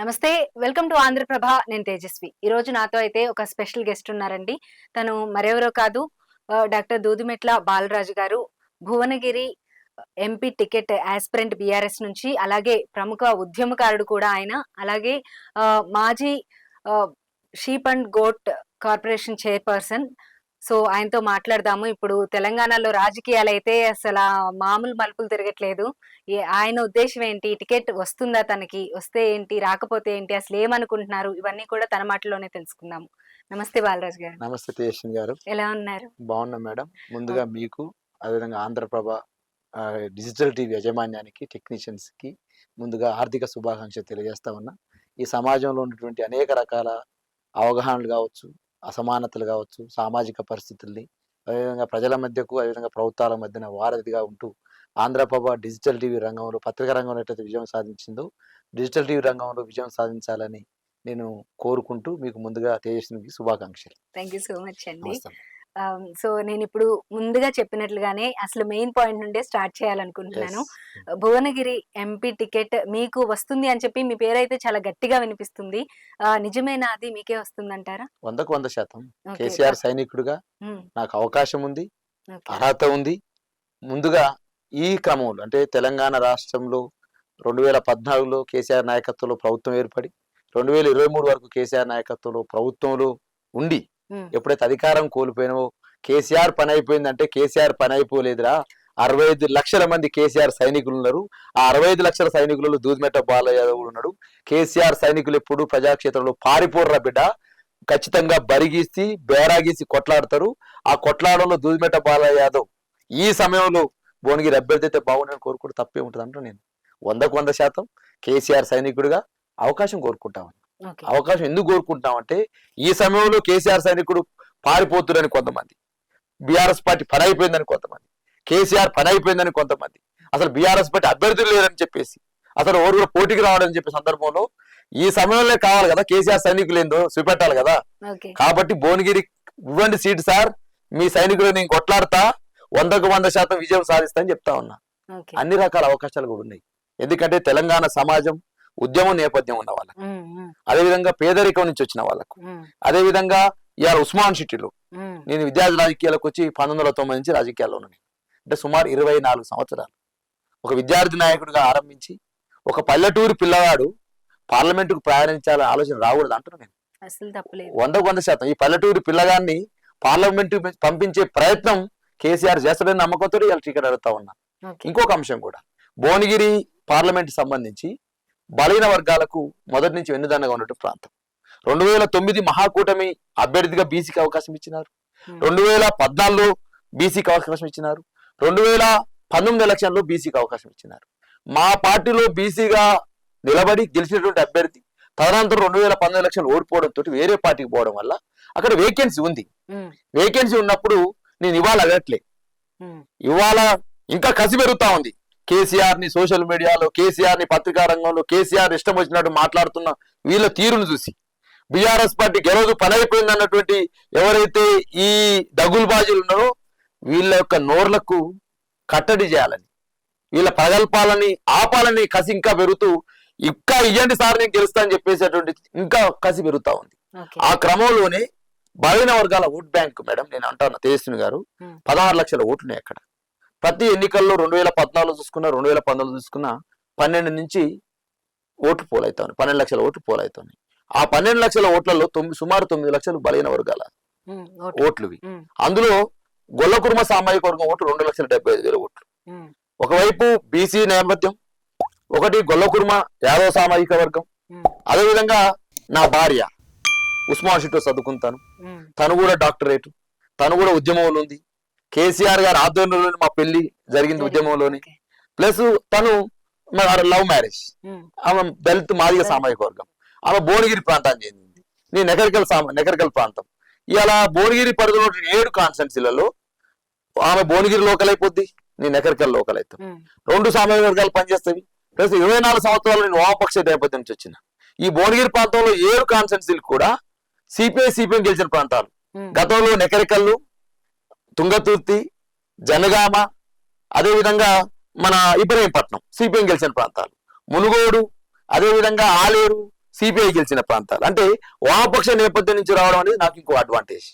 నమస్తే. Welcome to Andhraprabha. నేను తేజస్వి. ఈరోజు నాతో అయితే ఒక స్పెషల్ గెస్ట్ ఉన్నారండి. తను మరెవరో కాదు, డాక్టర్ దూదిమెట్ల బాలరాజు గారు. Bhuvanagiri MP ticket aspirant BRS నుంచి. అలాగే ప్రముఖ ఉద్యమకారుడు కూడా ఆయన. అలాగే మాజీ sheep and goat corporation chairperson. So ఆయనతో మాట్లాడదాము. ఇప్పుడు తెలంగాణలో రాజకీయాలు అయితే అసలు మామూలు మలుపులు తిరగట్లేదు. ఆయన ఉద్దేశం ఏంటి? టికెట్ వస్తుందా తనకి? వస్తే ఏంటి? రాకపోతే ఏంటి? అసలు ఏమనుకుంటున్నారు? ఇవన్నీ కూడా తన మాటలోనే తెలుసుకుందాము. నమస్తే బాలరాజు గారు. నమస్తే తేజస్విని గారు. ఎలా ఉన్నారు? బాగున్నా మేడం. ముందుగా మీకు, అదేవిధంగా ఆంధ్రప్రభ డిజిటల్ టీవీ యాజమాన్యానికి, టెక్నీషియన్స్ కి ముందుగా ఆర్థిక శుభాకాంక్షలు తెలియజేస్తా ఉన్నా. ఈ సమాజంలో ఉన్నటువంటి అనేక రకాల అవగాహనలు కావచ్చు, అసమానతలు కావచ్చు, సామాజిక పరిస్థితుల్ని, అదేవిధంగా ప్రజల మధ్యకు, అదేవిధంగా ప్రభుత్వాల మధ్యన వారధిగా ఉంటూ ఆంధ్రప్రభ డిజిటల్ టీవీ రంగంలో, పత్రికా రంగంలో ఎట్లయితే విజయం సాధించిందో డిజిటల్ టీవీ రంగంలో విజయం సాధించాలని నేను కోరుకుంటూ మీకు ముందుగా తేజస్వినికి శుభాకాంక్షలు. థ్యాంక్ యూ సో మచ్ అండి. సో నేను ఇప్పుడు ముందుగా చెప్పినట్లుగానే అసలు మెయిన్ పాయింట్ నుండే స్టార్ట్ చేయాలనుకుంటున్నాను. భువనగిరి ఎంపీ టికెట్ మీకు వస్తుంది అని చెప్పి మీ పేరైతే చాలా గట్టిగా వినిపిస్తుంది. నిజమేనా? అది మీకే వస్తుందంటారా? 100% కేసీఆర్ సైనికుడిగా నాకు అవకాశం ఉంది, అర్హత ఉంది. ముందుగా ఈ క్రమంలో అంటే తెలంగాణ రాష్ట్రంలో 2014లో కేసీఆర్ నాయకత్వంలో ప్రభుత్వం ఏర్పడి 2023 వరకు కేసీఆర్ నాయకత్వంలో ప్రభుత్వంలో ఉండి ఎప్పుడైతే అధికారం కోల్పోయినో కేసీఆర్ పని అయిపోయిందంటే కేసీఆర్ పని అయిపోలేదురా. 65 లక్షల మంది కేసీఆర్ సైనికులు ఉన్నారు. ఆ 65 లక్షల సైనికులలో దూదిమెట్ల బాలయాదవ్ ఉన్నాడు. కేసీఆర్ సైనికులు ఎప్పుడు ప్రజాక్షేత్రంలో పారిపోర్రా బిడ్డ, ఖచ్చితంగా బరిగీసి బేరాగీసి కొట్లాడతారు. ఆ కొట్లాడంలో దూదిమెట్ల బాలయాదవ్ ఈ సమయంలో భువనగిరి అభ్యర్థి అయితే బాగుండని కోరుకుంటూ తప్పే ఉంటుంది అంటారు. నేను 100% కేసీఆర్ సైనికుడిగా అవకాశం కోరుకుంటామని. అవకాశం ఎందుకు కోరుకుంటామంటే ఈ సమయంలో కేసీఆర్ సైనికుడు పారిపోతురని కొంతమంది, బీఆర్ఎస్ పార్టీ పని అయిపోయిందని కొంతమంది, కేసీఆర్ పని అయిపోయిందని కొంతమంది, అసలు బీఆర్ఎస్ పార్టీ అభ్యర్థులు లేరని చెప్పేసి అసలు ఎవరు కూడా పోటీకి రావడని చెప్పే సందర్భంలో ఈ సమయంలో కావాలి కదా కేసీఆర్ సైనికులు ఏందో చూపెట్టాలి కదా. కాబట్టి భువనగిరి ఇవ్వండి సీట్ సార్, మీ సైనికులు నేను కొట్లాడతా, 100% విజయం సాధిస్తా అని చెప్తా ఉన్నా. అన్ని రకాల అవకాశాలు కూడా ఉన్నాయి. ఎందుకంటే తెలంగాణ సమాజం ఉద్యమం నేపథ్యం ఉన్న వాళ్ళకు, అదేవిధంగా పేదరికం నుంచి వచ్చిన వాళ్ళకు, అదేవిధంగా ఇవాళ ఉస్మాన్ సిటీలో నేను విద్యార్థి రాజకీయాలకు వచ్చి 1990 నుంచి రాజకీయాల్లో ఉన్నాను. అంటే సుమారు 24 సంవత్సరాలు ఒక విద్యార్థి నాయకుడిగా ఆరంభించి ఒక పల్లెటూరు పిల్లవాడు పార్లమెంటుకు ప్రయాణించాలని ఆలోచన రాకూడదు అంటున్నాను నేను. 100% ఈ పల్లెటూరు పిల్లగాన్ని పార్లమెంటు పంపించే ప్రయత్నం కేసీఆర్ చేస్తాడని నమ్మకంతో ఇలా టికెట్ అడుగుతా ఉన్నా. ఇంకొక అంశం కూడా, భువనగిరి పార్లమెంట్ సంబంధించి బలహీన వర్గాలకు మొదటి నుంచి వెన్నుదన్నగా ఉన్నట్టు ప్రాంతం. 2009 మహాకూటమి అభ్యర్థిగా బీసీకి అవకాశం ఇచ్చినారు. 2014లో బీసీకి అవకాశం ఇచ్చినారు. 2019 ఎలక్షన్లో బీసీకి అవకాశం ఇచ్చినారు. మా పార్టీలో బీసీగా నిలబడి గెలిచినటువంటి అభ్యర్థి తదనంతరం 2019 ఎలక్షన్ ఓడిపోవడంతో వేరే పార్టీకి పోవడం వల్ల అక్కడ వేకెన్సీ ఉంది. వేకెన్సీ ఉన్నప్పుడు నేను ఇవాళ అడగట్లే, ఇవాళ ఇంకా కసి పెరుగుతా ఉంది. కేసీఆర్ ని సోషల్ మీడియాలో, కేసీఆర్ ని పత్రికా రంగంలో, కేసీఆర్ ఇష్టం వచ్చినట్టు మాట్లాడుతున్న వీళ్ళ తీరును చూసి బీఆర్ఎస్ పార్టీ గెలవదు పని అయిపోయింది అన్నటువంటి ఎవరైతే ఈ దగులుబాజీలు ఉన్నారో వీళ్ళ యొక్క నోర్లకు కట్టడి చేయాలని, వీళ్ళ ప్రగల్పాలని ఆపాలని కసి ఇంకా పెరుగుతూ, ఇంకా ఇయ్యండి సార్ నేను గెలుస్తా అని చెప్పేసేటువంటి ఇంకా కసి పెరుగుతా ఉంది. ఆ క్రమంలోనే బలహీన వర్గాల ఓట్ బ్యాంక్ మేడం నేను అంటాను తేజస్విని గారు, 16 లక్షల ఓట్లున్నాయి అక్కడ. ప్రతి ఎన్నికల్లో 2014 చూసుకున్నా, 2019 చూసుకున్నా 12 నుంచి ఓట్లు పోలవుతాయి, 12 లక్షల ఓట్లు పోలవుతాయి. ఆ 12 లక్షల ఓట్లలో సుమారు 9 లక్షలు బలహీన వర్గాల ఓట్లువి. అందులో గొల్లకుర్మ సామాజిక వర్గం ఓట్లు 2,75,000 ఓట్లు. ఒకవైపు బీసీ నేపథ్యం, ఒకటి గొల్లకుర్మ యాదవ సామాజిక వర్గం, అదేవిధంగా నా భార్య ఉస్మాన్ సిటీలో చదువుకుంటాను, తను కూడా డాక్టరేట్, తను కూడా ఉద్యమంలో ఉంది. కేసీఆర్ గారి ఆధ్వర్యంలోని మా పెళ్లి జరిగింది ఉద్యమంలోని. ప్లస్ తను లవ్ మ్యారేజ్, ఆమె దళిత్ మాదిగ సామాజిక వర్గం, ఆమె భువనగిరి ప్రాంతానికి చెందింది. నేను నెకరికల్ ప్రాంతం. ఇలా భువనగిరి పరిధిలో 7 కాన్స్టిట్యున్సీలలో ఆమె భువనగిరి లోకల్ అయిపోద్ది, నేను నెకరికల్ లోకల్ అవుతాను. 2 సామాజిక వర్గాలు పనిచేస్తాయి. ప్లస్ 24 సంవత్సరాలు నేను వామపక్ష నేపథ్యం నుంచి వచ్చిన ఈ భువనగిరి ప్రాంతంలో 7 కాన్స్టిట్యున్సీలు కూడా సిపిఎం గెలిచిన ప్రాంతాలు. గతంలో నెకరికల్లు, తుంగతుర్తి, జనగామ, అదేవిధంగా మన ఇబ్రహీంపట్నం సిపిఎం గెలిచిన ప్రాంతాలు, మునుగోడు, అదేవిధంగా ఆలేరు, సిపిఐ గెలిచిన ప్రాంతాలు. అంటే వామపక్ష నేపథ్యం నుంచి రావడం అనేది నాకు ఇంకో అడ్వాంటేజ్.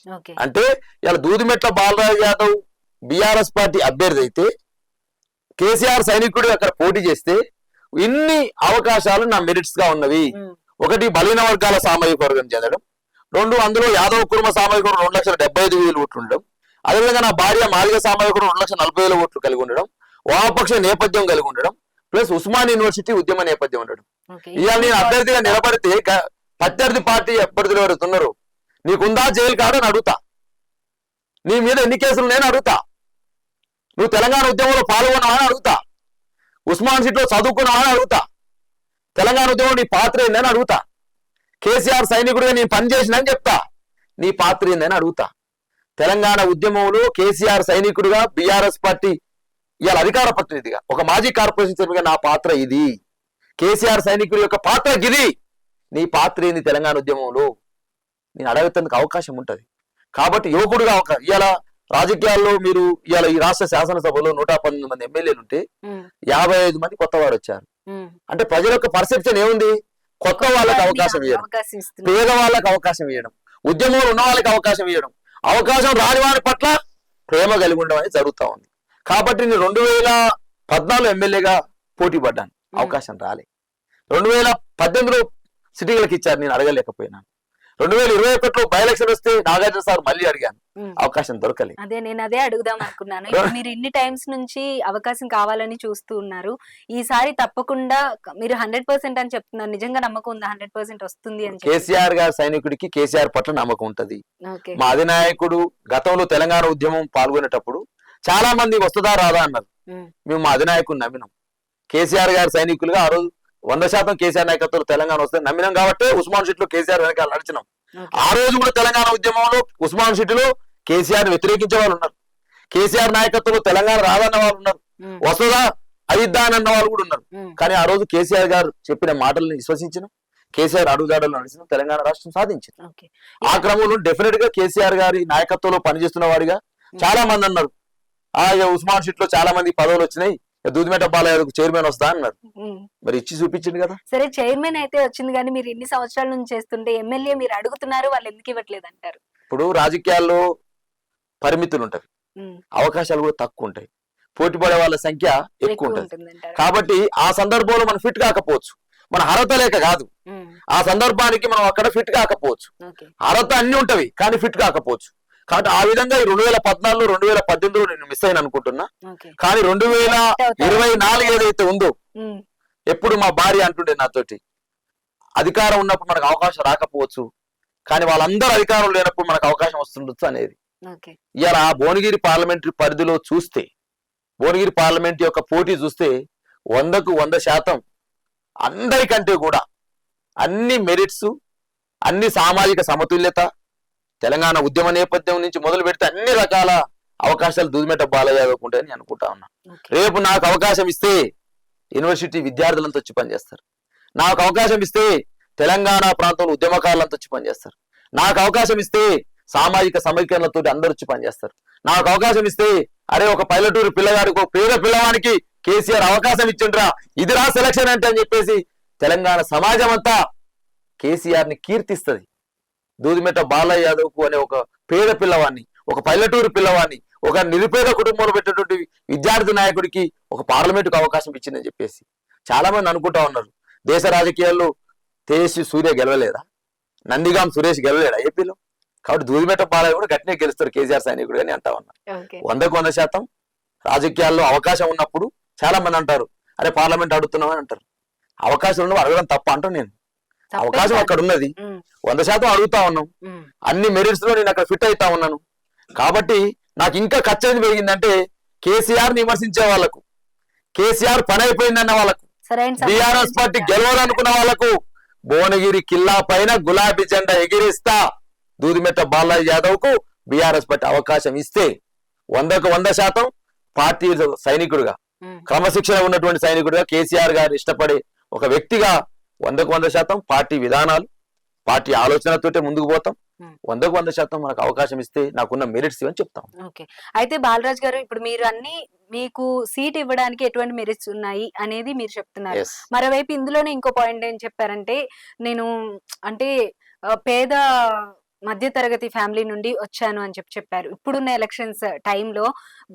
అంటే ఇలా దూదిమెట్ల బాలరాజు యాదవ్ బీఆర్ఎస్ పార్టీ అభ్యర్థి అయితే కేసీఆర్ సైనికుడు అక్కడ పోటీ చేస్తే ఇన్ని అవకాశాలు నా మెరిట్స్ గా ఉన్నవి. ఒకటి, బలహీన వర్గాల సామాజిక వర్గం చెందడం. రెండు, అందులో యాదవ్ కుటుంబ సామాజిక వర్గం 2,75,000 ఓట్లు ఉండడం. అదేవిధంగా నా భార్య మాదిగ సామాజిక వర్గం 2,40,000 ఓట్లు కలిగి ఉండడం. వామపక్ష నేపథ్యం కలిగి ఉండడం. ప్లస్ ఉస్మాన్ యూనివర్సిటీ ఉద్యమ నేపథ్యం ఉండడం. ఇవాళ నేను అభ్యర్థిగా నిలబడితే ప్రత్యర్థి పార్టీ అభ్యర్థులు ఎవరుతున్నారు, నీకుందా జైలు కాడు అని అడుగుతా, నీ మీద ఎన్ని కేసులు నేను అడుగుతా, నువ్వు తెలంగాణ ఉద్యమంలో పాల్గొన్నావా అని అడుగుతా, ఉస్మాన్ సిటీలో చదువుకున్నావా అని అడుగుతా, తెలంగాణ ఉద్యమంలో నీ పాత్ర ఏందని అడుగుతా, కేసీఆర్ సైనికుడిగా నేను పనిచేసినని చెప్తా, నీ పాత్ర ఏందని అడుగుతా. తెలంగాణ ఉద్యమంలో కేసీఆర్ సైనికుడిగా బీఆర్ఎస్ పార్టీ ఇవాళ అధికార ప్రతినిధిగా ఒక మాజీ కార్పొరేషన్ చైర్మన్గా నా పాత్ర ఇది, కేసీఆర్ సైనికుడి యొక్క పాత్ర ఇది, నీ పాత్ర ఏంది తెలంగాణ ఉద్యమంలో నేను అడగేందుకు అవకాశం ఉంటది. కాబట్టి యువకుడుగా ఇవాళ రాజకీయాల్లో మీరు ఇవాళ ఈ రాష్ట్ర శాసనసభలో 119 మంది ఎమ్మెల్యేలు ఉంటే 55 మంది కొత్త వారు వచ్చారు. అంటే ప్రజల యొక్క పర్సెప్షన్ ఏముంది, కొత్త వాళ్ళకి అవకాశం ఇవ్వడం, పేద వాళ్ళకి అవకాశం ఇవ్వడం, ఉద్యమంలో ఉన్న వాళ్ళకి అవకాశం ఇవ్వడం, అవకాశం రాని వారి పట్ల ప్రేమ కలిగి ఉండడం అనేది జరుగుతూ ఉంది. కాబట్టి నేను 2014 ఎమ్మెల్యేగా పోటీ పడ్డాను, అవకాశం రాలే. 2018లో సిటీలకు ఇచ్చారు, నేను అడగలేకపోయినాను. 2021లో బై ఎలక్షన్ వస్తే నాగార్జున సార్ మళ్ళీ అడిగాను, అవకాశం దొరకలేదు. నేను అదే అడుగుదాం అనుకున్నాను. మీరు ఇన్ని టైమ్స్ నుంచి అవకాశం కావాలని చూస్తూ ఉన్నారు, ఈసారి తప్పకుండా మీరు 100% అని చెప్తున్నారు. నిజంగా నమ్మకం ఉందా 100% వస్తుంది అని? కేసీఆర్ గారి సైనికుడికి కేసీఆర్ పట్ల నమ్మకం ఉంటది. మా అధినాయకుడు గతంలో తెలంగాణ ఉద్యమం పాల్గొనేటప్పుడు చాలా మంది వస్తుందా రాదా అన్నారు. మేము మా అధినాయకుడిని నమ్మినాం. కేసీఆర్ గారి సైనికులుగా ఆ రోజు 100% కేసీఆర్ నాయకత్వంలో తెలంగాణ వస్తే నమ్మినాం కాబట్టి ఉస్మాన్ సిటీలో కేసీఆర్ వెనకాల నడిచినాం. ఆ రోజు కూడా తెలంగాణ ఉద్యమంలో ఉస్మాన్ సిటీలో కేసీఆర్ వ్యతిరేకించే వాళ్ళు ఉన్నారు, కేసీఆర్ నాయకత్వంలో తెలంగాణ రాదన్న వాళ్ళు ఉన్నారు, వస్తుందా అయిద్దా అని అన్న వాళ్ళు కూడా ఉన్నారు. కానీ ఆ రోజు కేసీఆర్ గారు చెప్పిన మాటల్ని విశ్వసించినాం, కేసీఆర్ అడుగుజాడలు నడిచిన తెలంగాణ రాష్ట్రం సాధించింది. ఆ క్రమంలో డెఫినెట్ గా కేసీఆర్ గారి నాయకత్వంలో పనిచేస్తున్న వారిగా చాలా మంది అన్నారు, ఉస్మాన్ సిటీలో చాలా మంది పదవులు వచ్చినాయి, దూదిమెట్ల బాలయ్య చైర్మన్ వస్తా అన్నారు. మరి ఇచ్చి చూపించింది కదా. సరే, చైర్మన్ అయితే వచ్చింది, కానీ మీరు ఇన్ని సంవత్సరాల నుంచి చేస్తుంటే ఎమ్మెల్యే మీరు అడుగుతున్నారు, వాళ్ళు ఎందుకు ఇవ్వట్లేదు అంటారు? ఇప్పుడు రాజకీయాల్లో పరిమితులు ఉంటాయి, అవకాశాలు కూడా తక్కువ ఉంటాయి, పోటీ పడే వాళ్ళ సంఖ్య ఎక్కువ ఉంటుంది. కాబట్టి ఆ సందర్భంలో మనం ఫిట్ కాకపోవచ్చు, మన అర్హత లేక కాదు, ఆ సందర్భానికి మనం అక్కడ ఫిట్ కాకపోవచ్చు. అర్హత అన్ని ఉంటవి కానీ ఫిట్ కాకపోవచ్చు. కాబట్టి ఆ విధంగా 2014 2018లో నేను మిస్ అయిన అనుకుంటున్నా. కానీ 2024 ఏదైతే ఉందో, ఎప్పుడు మా భార్య అంటుండే నాతోటి, అధికారం ఉన్నప్పుడు మనకు అవకాశం రాకపోవచ్చు, కానీ వాళ్ళందరూ అధికారం లేనప్పుడు మనకు అవకాశం వస్తుండొచ్చు అనేది. ఇలా భువనగిరి పార్లమెంటరీ పరిధిలో చూస్తే, భువనగిరి పార్లమెంట్ యొక్క పోటీ చూస్తే 100కు 100% అందరికంటే కూడా అన్ని మెరిట్స్, అన్ని సామాజిక సమతుల్యత, తెలంగాణ ఉద్యమ నేపథ్యం నుంచి మొదలు పెడితే అన్ని రకాల అవకాశాలు దూదిమెట్ల బాలయ్య ఉంటాయని అనుకుంటా ఉన్నా. రేపు నాకు అవకాశం ఇస్తే యూనివర్సిటీ విద్యార్థులంతా వచ్చి పనిచేస్తారు, నాకు అవకాశం ఇస్తే తెలంగాణ ప్రాంతంలో ఉద్యమకారులంతా వచ్చి పనిచేస్తారు, నాకు అవకాశం ఇస్తే సామాజిక సమీకరణలతో అందరూ వచ్చి పనిచేస్తారు, నాకు అవకాశం ఇస్తే అరే ఒక పల్లెటూరు పిల్లగాడికి, ఒక పేద పిల్లవానికి కేసీఆర్ అవకాశం ఇచ్చిండ్రా, ఇదిరా సెలక్షన్ అంటే అని చెప్పేసి తెలంగాణ సమాజం అంతా కేసీఆర్ ని కీర్తిస్తుంది. దూదిమెట్ల బాలయ్య యాదవ్కు అనే ఒక పేద పిల్లవాడిని, ఒక పల్లెటూరు పిల్లవాడిని, ఒక నిరుపేద కుటుంబంలో పెట్టినటువంటి విద్యార్థి నాయకుడికి ఒక పార్లమెంటుకు అవకాశం ఇచ్చిందని చెప్పేసి చాలా మంది అనుకుంటా ఉన్నారు. దేశ రాజకీయాల్లో తేజస్వి సూర్య గెలవలేదా, నందిగాం సురేష్ గెలవలేడా ఏపీలో? కాబట్టి దూదిమెట్ల బాలయ్య కూడా గట్టినే గెలుస్తారు కేసీఆర్ సైనికుడు అని అంటా ఉన్నారు. 100కు 100% రాజకీయాల్లో అవకాశం ఉన్నప్పుడు చాలా మంది అంటారు, అరే పార్లమెంట్ అడుగుతున్నాం అని అంటారు. అవకాశం ఉన్నప్పుడు అడగడం తప్ప అంటాం నేను. అవకాశం అక్కడ ఉన్నది, 100% అడుగుతా ఉన్నాం, అన్ని మెరిట్స్ లో నేను అక్కడ ఫిట్ అవుతా ఉన్నాను. కాబట్టి నాకు ఇంకా ఖర్చు పెరిగిందంటే కేసీఆర్ ని విమర్శించే వాళ్ళకు, కేసీఆర్ పని అయిపోయిందన్న వాళ్ళకు, బీఆర్ఎస్ పార్టీ గెలవాలనుకున్న వాళ్ళకు భువనగిరి కిల్లా పైన గులాబీ జెండా ఎగిరిస్తా. దూదిమెట్ల బాలయ్య యాదవ్ కు బీఆర్ఎస్ పార్టీ అవకాశం ఇస్తే 100కు 100% పార్టీ సైనికుడుగా, క్రమశిక్షణ ఉన్నటువంటి సైనికుడుగా, కేసీఆర్ గారు ఇష్టపడే ఒక వ్యక్తిగా 100కు 100% పార్టీ విధానాలు, పార్టీ ఆలోచనతోటే ముందుకు పోతాం. 100కు 100% మనకు అవకాశం ఇస్తే నాకున్న మెరిట్స్ అని చెప్తాం. ఓకే. అయితే బాలరాజ్ గారు ఇప్పుడు మీరు అన్ని మీకు సీట్ ఇవ్వడానికి ఎటువంటి మెరిట్స్ ఉన్నాయి అనేది మీరు చెప్తున్నారు. ఎస్. మరోవైపు ఇందులోనే ఇంకో పాయింట్ ఏం చెప్పారంటే నేను అంటే పేద మధ్య తరగతి ఫ్యామిలీ నుండి వచ్చాను అని చెప్పారు. ఇప్పుడున్న ఎలక్షన్స్ టైంలో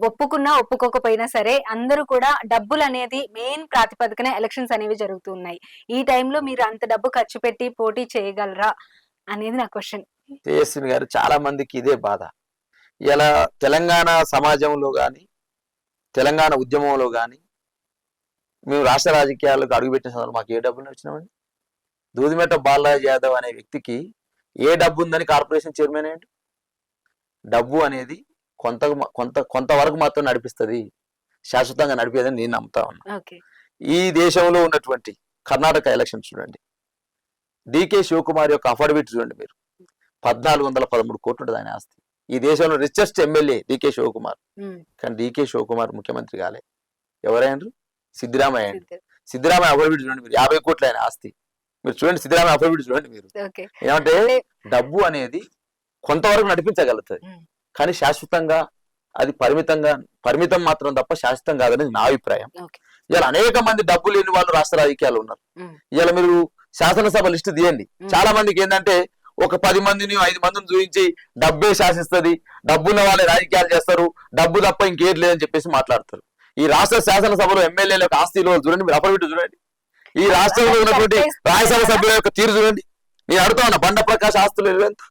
ఒప్పుకున్నా ఒప్పుకోకపోయినా సరే అందరూ కూడా డబ్బులు అనేది మెయిన్ ప్రాతిపదికన ఎలక్షన్స్ అనేవి జరుగుతున్నాయి. ఈ టైంలో మీరు అంత డబ్బు ఖర్చు పెట్టి పోటీ చేయగలరా అనేది నా క్వశ్చన్. తేజస్విని గారు చాలా మందికి ఇదే బాధ. ఇలా తెలంగాణ సమాజంలో కానీ తెలంగాణ ఉద్యమంలో కానీ మేము రాష్ట్ర రాజకీయాలకు అడుగుపెట్టిన సందర్భంలో మాకు ఏ డబ్బులు వచ్చినామండి? దూదిమెట్ట బాలరాజ్ యాదవ్ అనే వ్యక్తికి ఏ డబ్బు ఉందని కార్పొరేషన్ చైర్మన్ అయ్యండి? డబ్బు అనేది కొంతవరకు మాత్రం నడిపిస్తుంది, శాశ్వతంగా నడిపేదని నేను నమ్ముతా ఉన్నా. ఈ దేశంలో ఉన్నటువంటి కర్ణాటక ఎలక్షన్ చూడండి, డికే శివకుమార్ యొక్క అఫిడవిట్ చూడండి మీరు, 1413 కోట్లు ఉంటుంది ఆయన ఆస్తి. ఈ దేశంలో రిచెస్ట్ ఎమ్మెల్యే డికే శివకుమార్. కానీ డికే శివకుమార్ ముఖ్యమంత్రి కాలే. ఎవరైనా? సిద్ధిరామయ్య. సిద్ధిరామయ్య అఫిడవిట్ చూడండి మీరు, 50 కోట్లు ఆయన ఆస్తి. మీరు చూడండి సిద్ధిరామయ్య అఫిడవిట్ చూడండి మీరు. ఏమంటే డబ్బు అనేది కొంతవరకు నడిపించగలుగుతుంది, కానీ శాశ్వతంగా అది పరిమితం మాత్రం తప్ప శాశ్వతం కాదని నా అభిప్రాయం. ఇలా అనేక మంది డబ్బు లేని వాళ్ళు రాష్ట్ర రాజకీయాలు ఉన్నారు. ఇలా మీరు శాసనసభ లిస్టు తీయండి, చాలా మందికి ఏంటంటే ఒక 10 మందిని 5 మందిని చూపించి డబ్బే శాసిస్తుంది, డబ్బున్న వాళ్ళే రాజకీయాలు చేస్తారు, డబ్బు తప్ప ఇంకేం లేదని చెప్పేసి మాట్లాడతారు. ఈ రాష్ట్ర శాసనసభలో ఎమ్మెల్యేల యొక్క ఆస్తిలో చూడండి మీరు, అఫిడవిట్ చూడండి. ఈ రాష్ట్రంలో ఉన్నటువంటి రాజ్యసభ సభ్యుల యొక్క తీరు చూడండి. నేను అడుగుతా ఉన్నా, బండ ప్రకాష్ ఆస్తులు ఎంత,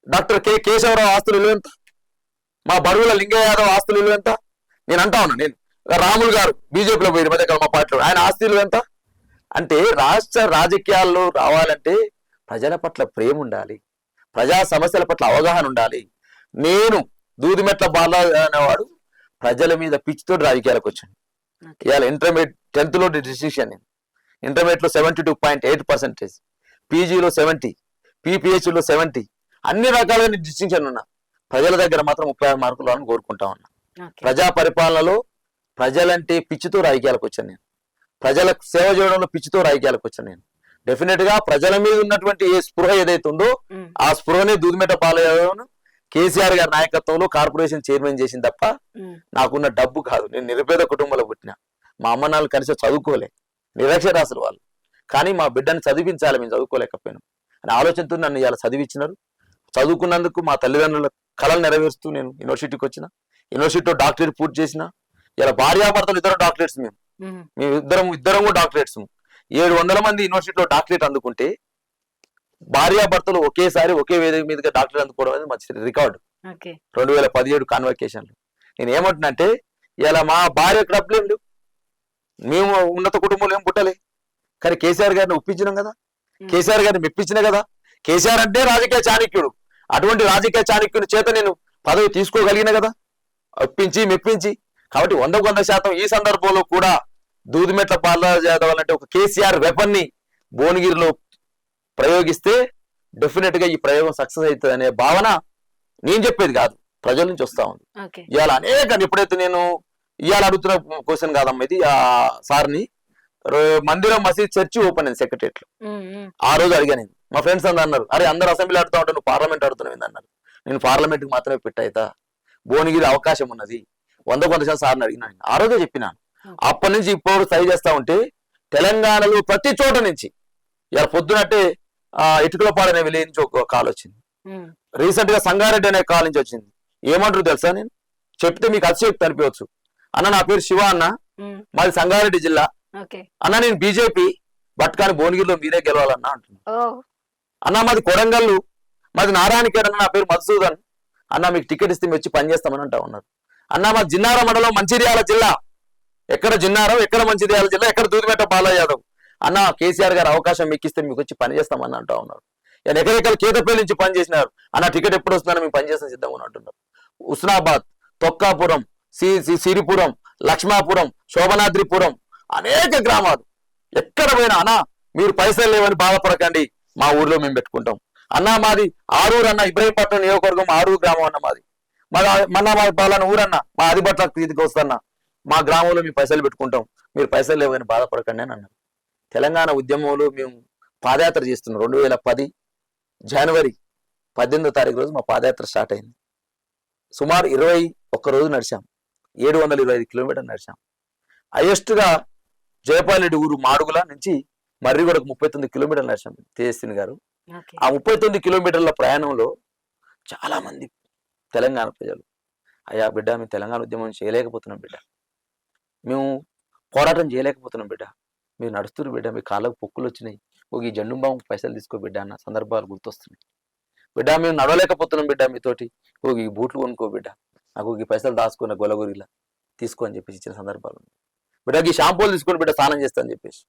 డాక్టర్ కేశవరావు ఆస్తులు ఎంత, మా బడుగుల లింగయ్య యాదవ్ ఆస్తులు ఎంత? నేను అంటా ఉన్నా, నేను రాములు గారు బీజేపీలో పోయి మధ్య మా పార్టీలో ఆయన ఆస్తులు ఎంత? అంటే రాష్ట్ర రాజకీయాల్లో రావాలంటే ప్రజల పట్ల ప్రేమ ఉండాలి, ప్రజా సమస్యల పట్ల అవగాహన ఉండాలి. నేను దూదిమెట్ల బాలరాజ్ అనేవాడు ప్రజల మీద పిచ్చితో రాజకీయాలకు వచ్చాను. ఇవాళ ఇంటర్మీడియట్ 10th లో డిస్టింక్షన్, నేను ఇంటర్మీడియట్ లో 72.8%, పీజీలో 70, పీపీహెచ్లో 70, అన్ని రకాలుగా డిస్టింక్షన్ ఉన్నా. ప్రజల దగ్గర మాత్రం 36 మార్కులు అని కోరుకుంటా ఉన్నా. ప్రజా పరిపాలనలో ప్రజలంటే పిచ్చితో రాజకీయాలకు వచ్చాను నేను, ప్రజలకు సేవ చేయడంలో పిచ్చితో రాజకీయాలకు వచ్చాను నేను. డెఫినెట్ గా ప్రజల మీద ఉన్నటువంటి ఏ స్పృహ ఏదైతే ఉందో ఆ స్పృహనే దూదిమెట్ట బాలయ్యను కేసీఆర్ గారి నాయకత్వంలో కార్పొరేషన్ చైర్మన్ చేసింది తప్ప నాకున్న డబ్బు కాదు. నేను నిరుపేద కుటుంబంలో పుట్టిన, మా అమ్మ నాన్నలు కలిసి చదువుకోలే, నిరక్షరాస్తులు వాళ్ళు. కానీ మా బిడ్డని చదివించాలి, మేము చదువుకోలేకపోయినాం అనే ఆలోచనతో నన్ను ఇలా చదివించినారు. చదువుకున్నందుకు మా తల్లిదండ్రుల కళలు నెరవేరుస్తూ నేను యూనివర్సిటీకి వచ్చిన, యూనివర్సిటీలో డాక్టరేట్ పూర్తి చేసిన. ఇలా భార్యాభర్తలు ఇద్దరు డాక్టరేట్స్, మేము ఇద్దరం డాక్టరేట్స్. 700 మంది యూనివర్సిటీలో డాక్టరేట్ అందుకుంటే భార్యాభర్తలు ఒకేసారి ఒకే వేదిక మీదుగా డాక్టరేట్ అందుకోవడం అనేది మంచి రికార్డు. 2017 కాన్వకేషన్లో నేను ఏమంటున్నానంటే, ఇలా మా భార్య డబ్బులేం లేవు, మేము ఉన్నత కుటుంబంలో ఏం పుట్టలే, కానీ కేసీఆర్ గారిని ఒప్పించినాం కదా, కేసీఆర్ గారిని మెప్పించిన కదా. కేసీఆర్ అంటే రాజకీయ చాణక్యుడు, అటువంటి రాజకీయ చాణక్యుని చేత నేను పదవి తీసుకోగలిగిన కదా, ఒప్పించి మెప్పించి. కాబట్టి 100కు 100% ఈ సందర్భంలో కూడా దూదిమెట్ల బాలరాజ్ యాదవ్ అంటే ఒక కేసీఆర్ వెపన్ ని భువనగిరిలో ప్రయోగిస్తే డెఫినెట్ గా ఈ ప్రయోగం సక్సెస్ అవుతుంది అనే భావన నేను చెప్పేది కాదు, ప్రజల నుంచి వస్తా ఉంది. ఇవాళ అనేక ఎప్పుడైతే నేను ఇవాళ అడుగుతున్న క్వశ్చన్ కాదమ్మా ఇది, ఆ సార్ని మందిరం మసీద్ చర్చి ఓపెన్ అయింది సెక్రటరియట్ లో. ఆ రోజు అడిగా నేను, మా ఫ్రెండ్స్ అందరూ అన్నారు, అరే అందరు అసెంబ్లీ ఆడుతూ ఉంటారు, నువ్వు పార్లమెంట్ ఆడుతున్నావు అన్నారు. నేను పార్లమెంట్ కి మాత్రమే పెట్టయితా, భువనగిరి అవకాశం ఉన్నది, 100కు 100% సార్ని అడిగినాను. ఆ రోజే చెప్పినాను. అప్పటి నుంచి ఇప్పుడు సరి చేస్తా ఉంటే తెలంగాణలో ప్రతి చోట నుంచి ఇలా పొద్దునట్టే ఇటుకలపాడు అనే విలేజ్ నుంచి ఒక కాల్ వచ్చింది, రీసెంట్ గా సంగారెడ్డి అనే కాల్ నుంచి వచ్చింది. ఏమంటారు తెలుసా, నేను చెప్తే మీకు అతిశక్తి అనిపించవచ్చు. అన్న నా పేరు శివ అన్న, మాది సంగారెడ్డి జిల్లా అన్న, నేను బీజేపీ బట్కాని భువనగిరిలో మీరే గెలవాలన్నా అంటున్నా. అన్న మాది కొడంగల్లు, మాది నారాయణఖేడ్ అన్న, నా పేరు మధుసూదన్ అన్న, మీకు టికెట్ ఇస్తే మేము వచ్చి పనిచేస్తామని అంటా ఉన్నారు. అన్న మాది జిన్నార మండలం మంచిర్యాల జిల్లా, ఎక్కడ జిన్నారం ఎక్కడ మంచిర్యాల జిల్లా ఎక్కడ దూదిమెట్ట బాలరాజ్ యాదవ్ అన్న, కేసీఆర్ గారు అవకాశం మీకు ఇస్తే మీకు వచ్చి పని చేస్తామని అంటా ఉన్నారు. ఎకరెకలు కేతపల్లి నుంచి పని చేసినారు అన్న, టికెట్ ఎప్పుడు వస్తుందని మేము పనిచేస్తాం సిద్ధంగా అంటున్నారు. హుస్నాబాద్, తొక్కాపురం, సిరిపురం, లక్ష్మాపురం, శోభనాద్రిపురం అనేక గ్రామాలు ఎక్కడ పోయినా అన్న మీరు పైసలు లేవని బాధపడకండి, మా ఊర్లో మేము పెట్టుకుంటాం అన్న. మాది ఆరూరు అన్న, ఇబ్రహీంపట్నం నియోజకవర్గం ఆరూరు గ్రామం అన్న మాది, మా బాలని ఊరన్న, మా ఆదిబట్ల తీదికి వస్తన్న, మా గ్రామంలో మేము పైసలు పెట్టుకుంటాం, మీరు పైసలు లేవని బాధపడకండి అని అన్నారు. తెలంగాణ ఉద్యమంలో మేము పాదయాత్ర చేస్తున్నాం. 2010 జనవరి 18వ తారీఖు రోజు మా పాదయాత్ర స్టార్ట్ అయింది. సుమారు 21 రోజు నడిచాం. 725 కిలోమీటర్లు నడిచాం. హైయెస్ట్గా జయపాలరెడ్డి ఊరు మాడుగుల నుంచి మర్రిగూడకు 39 కిలోమీటర్లు నడిచాం తేజస్విని గారు. ఆ 39 కిలోమీటర్ల ప్రయాణంలో చాలా మంది తెలంగాణ ప్రజలు, అయ్యా బిడ్డ మేము తెలంగాణ ఉద్యమం చేయలేకపోతున్నాం బిడ్డ, మేము పోరాటం చేయలేకపోతున్నాం బిడ్డ, మీరు నడుస్తున్నారు బిడ్డ, మీ కాళ్ళకు పొక్కులు వచ్చినాయి, ఒక ఈ జెండు బాంబు పైసలు తీసుకో బిడ్డ అన్న సందర్భాలు గుర్తొస్తున్నాయి. బిడ్డ మేము నడవలేకపోతున్నాం బిడ్డ, మీతోటి ఒక ఈ బూట్లు కొనుక్కో బిడ్డ, నాకు ఈ పైసలు దాచుకున్న గొలగొరిలా తీసుకో అని చెప్పేసి ఇచ్చిన సందర్భాలు ఉన్నాయి. బిడ్డకి ఈ షాంపూలు తీసుకొని బిడ్డ స్నానం చేస్తా అని చెప్పేసి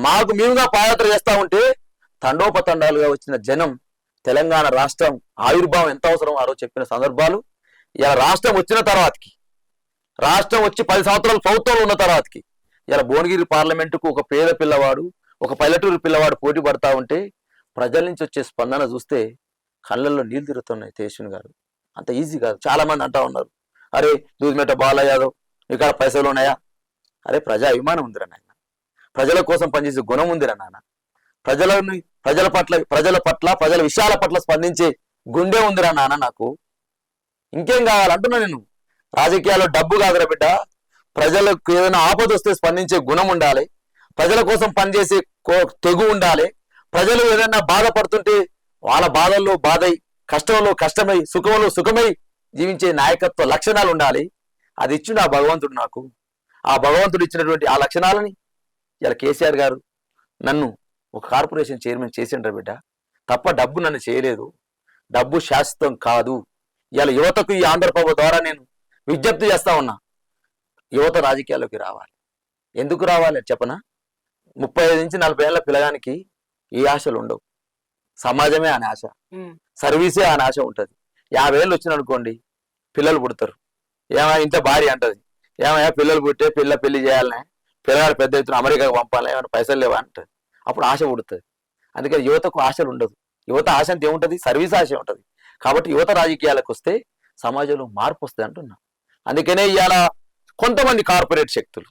మాకు మేముగా పాదయాత్ర చేస్తా ఉంటే తండోపతండాలుగా వచ్చిన జనం, తెలంగాణ రాష్ట్రం ఆవిర్భావం ఎంత అవసరం ఆ రోజు చెప్పిన సందర్భాలు, ఇలా రాష్ట్రం వచ్చిన తర్వాతకి, రాష్ట్రం వచ్చి 10 సంవత్సరాలు ప్రభుత్వంలో ఉన్న తర్వాతకి ఇలా భువనగిరి పార్లమెంటుకు ఒక పేద పిల్లవాడు, ఒక పల్లెటూరు పిల్లవాడు పోటీ పడతా ఉంటే ప్రజల నుంచి వచ్చే స్పందన చూస్తే కళ్ళల్లో నీళ్లు తిరుగుతున్నాయి. తేజస్విని గారు అంత ఈజీ కాదు. చాలా మంది అంటా ఉన్నారు, అరే దూదిమెట్ట బాలయ్య యాదవ్ ఇక్కడ పైసలు ఉన్నాయా? అరే ప్రజా అభిమానం ఉందిరా నాయన, ప్రజల కోసం పనిచేసే గుణం ఉందిరా నాన్న, ప్రజల పట్ల ప్రజల విషయాల పట్ల స్పందించే గుండె ఉందిరా నాన్న నాకు, ఇంకేం కావాలంటున్నా నేను. రాజకీయాల్లో డబ్బు కాదురా బిడ్డ, ప్రజలకు ఏదైనా ఆపద వస్తే స్పందించే గుణం ఉండాలి, ప్రజల కోసం పనిచేసే తెగు ఉండాలి, ప్రజలు ఏదైనా బాధపడుతుంటే వాళ్ళ బాధల్లో బాధై, కష్టంలో కష్టమై, సుఖంలో సుఖమై జీవించే నాయకత్వ లక్షణాలు ఉండాలి. అది ఇచ్చిండు ఆ భగవంతుడు నాకు. ఆ భగవంతుడు ఇచ్చినటువంటి ఆ లక్షణాలని ఇలా కేసీఆర్ గారు నన్ను ఒక కార్పొరేషన్ చైర్మన్ చేసిండ్ర బిడ్డ, తప్ప డబ్బు నన్ను చేయలేదు. డబ్బు శాశ్వతం కాదు. ఇలా యువతకు ఈ ఆంధ్రప్రభ ద్వారా నేను విజ్ఞప్తి చేస్తా ఉన్నా, యువత రాజకీయాల్లోకి రావాలి. ఎందుకు రావాలి చెప్పనా? 35 నుంచి 40 ఏళ్ల పిల్లగానికి ఏ ఆశలు ఉండవు. సమాజమే అనే ఆశ, సర్వీసే అనే ఆశ ఉంటుంది. 50 ఏళ్ళు వచ్చిన అనుకోండి, పిల్లలు పుడతారు. ఏమైనా ఇంత భార్య అంటది, ఏమైనా పిల్లలు పుట్టే పెళ్లి చేయాలనే, పిల్లగాడు పెద్ద ఎత్తున అమెరికాకు పంపాలి, ఏమైనా పైసలు లేవా అంటది. అప్పుడు ఆశ పుడుతుంది. అందుకని యువతకు ఆశలు ఉండదు. యువత ఆశ అంత ఏముంటుంది? సర్వీస్ ఆశ ఉంటుంది. కాబట్టి యువత రాజకీయాలకు వస్తే సమాజంలో మార్పు వస్తుంది అంటున్నా. అందుకనే ఇవాళ కొంతమంది కార్పొరేట్ శక్తులు,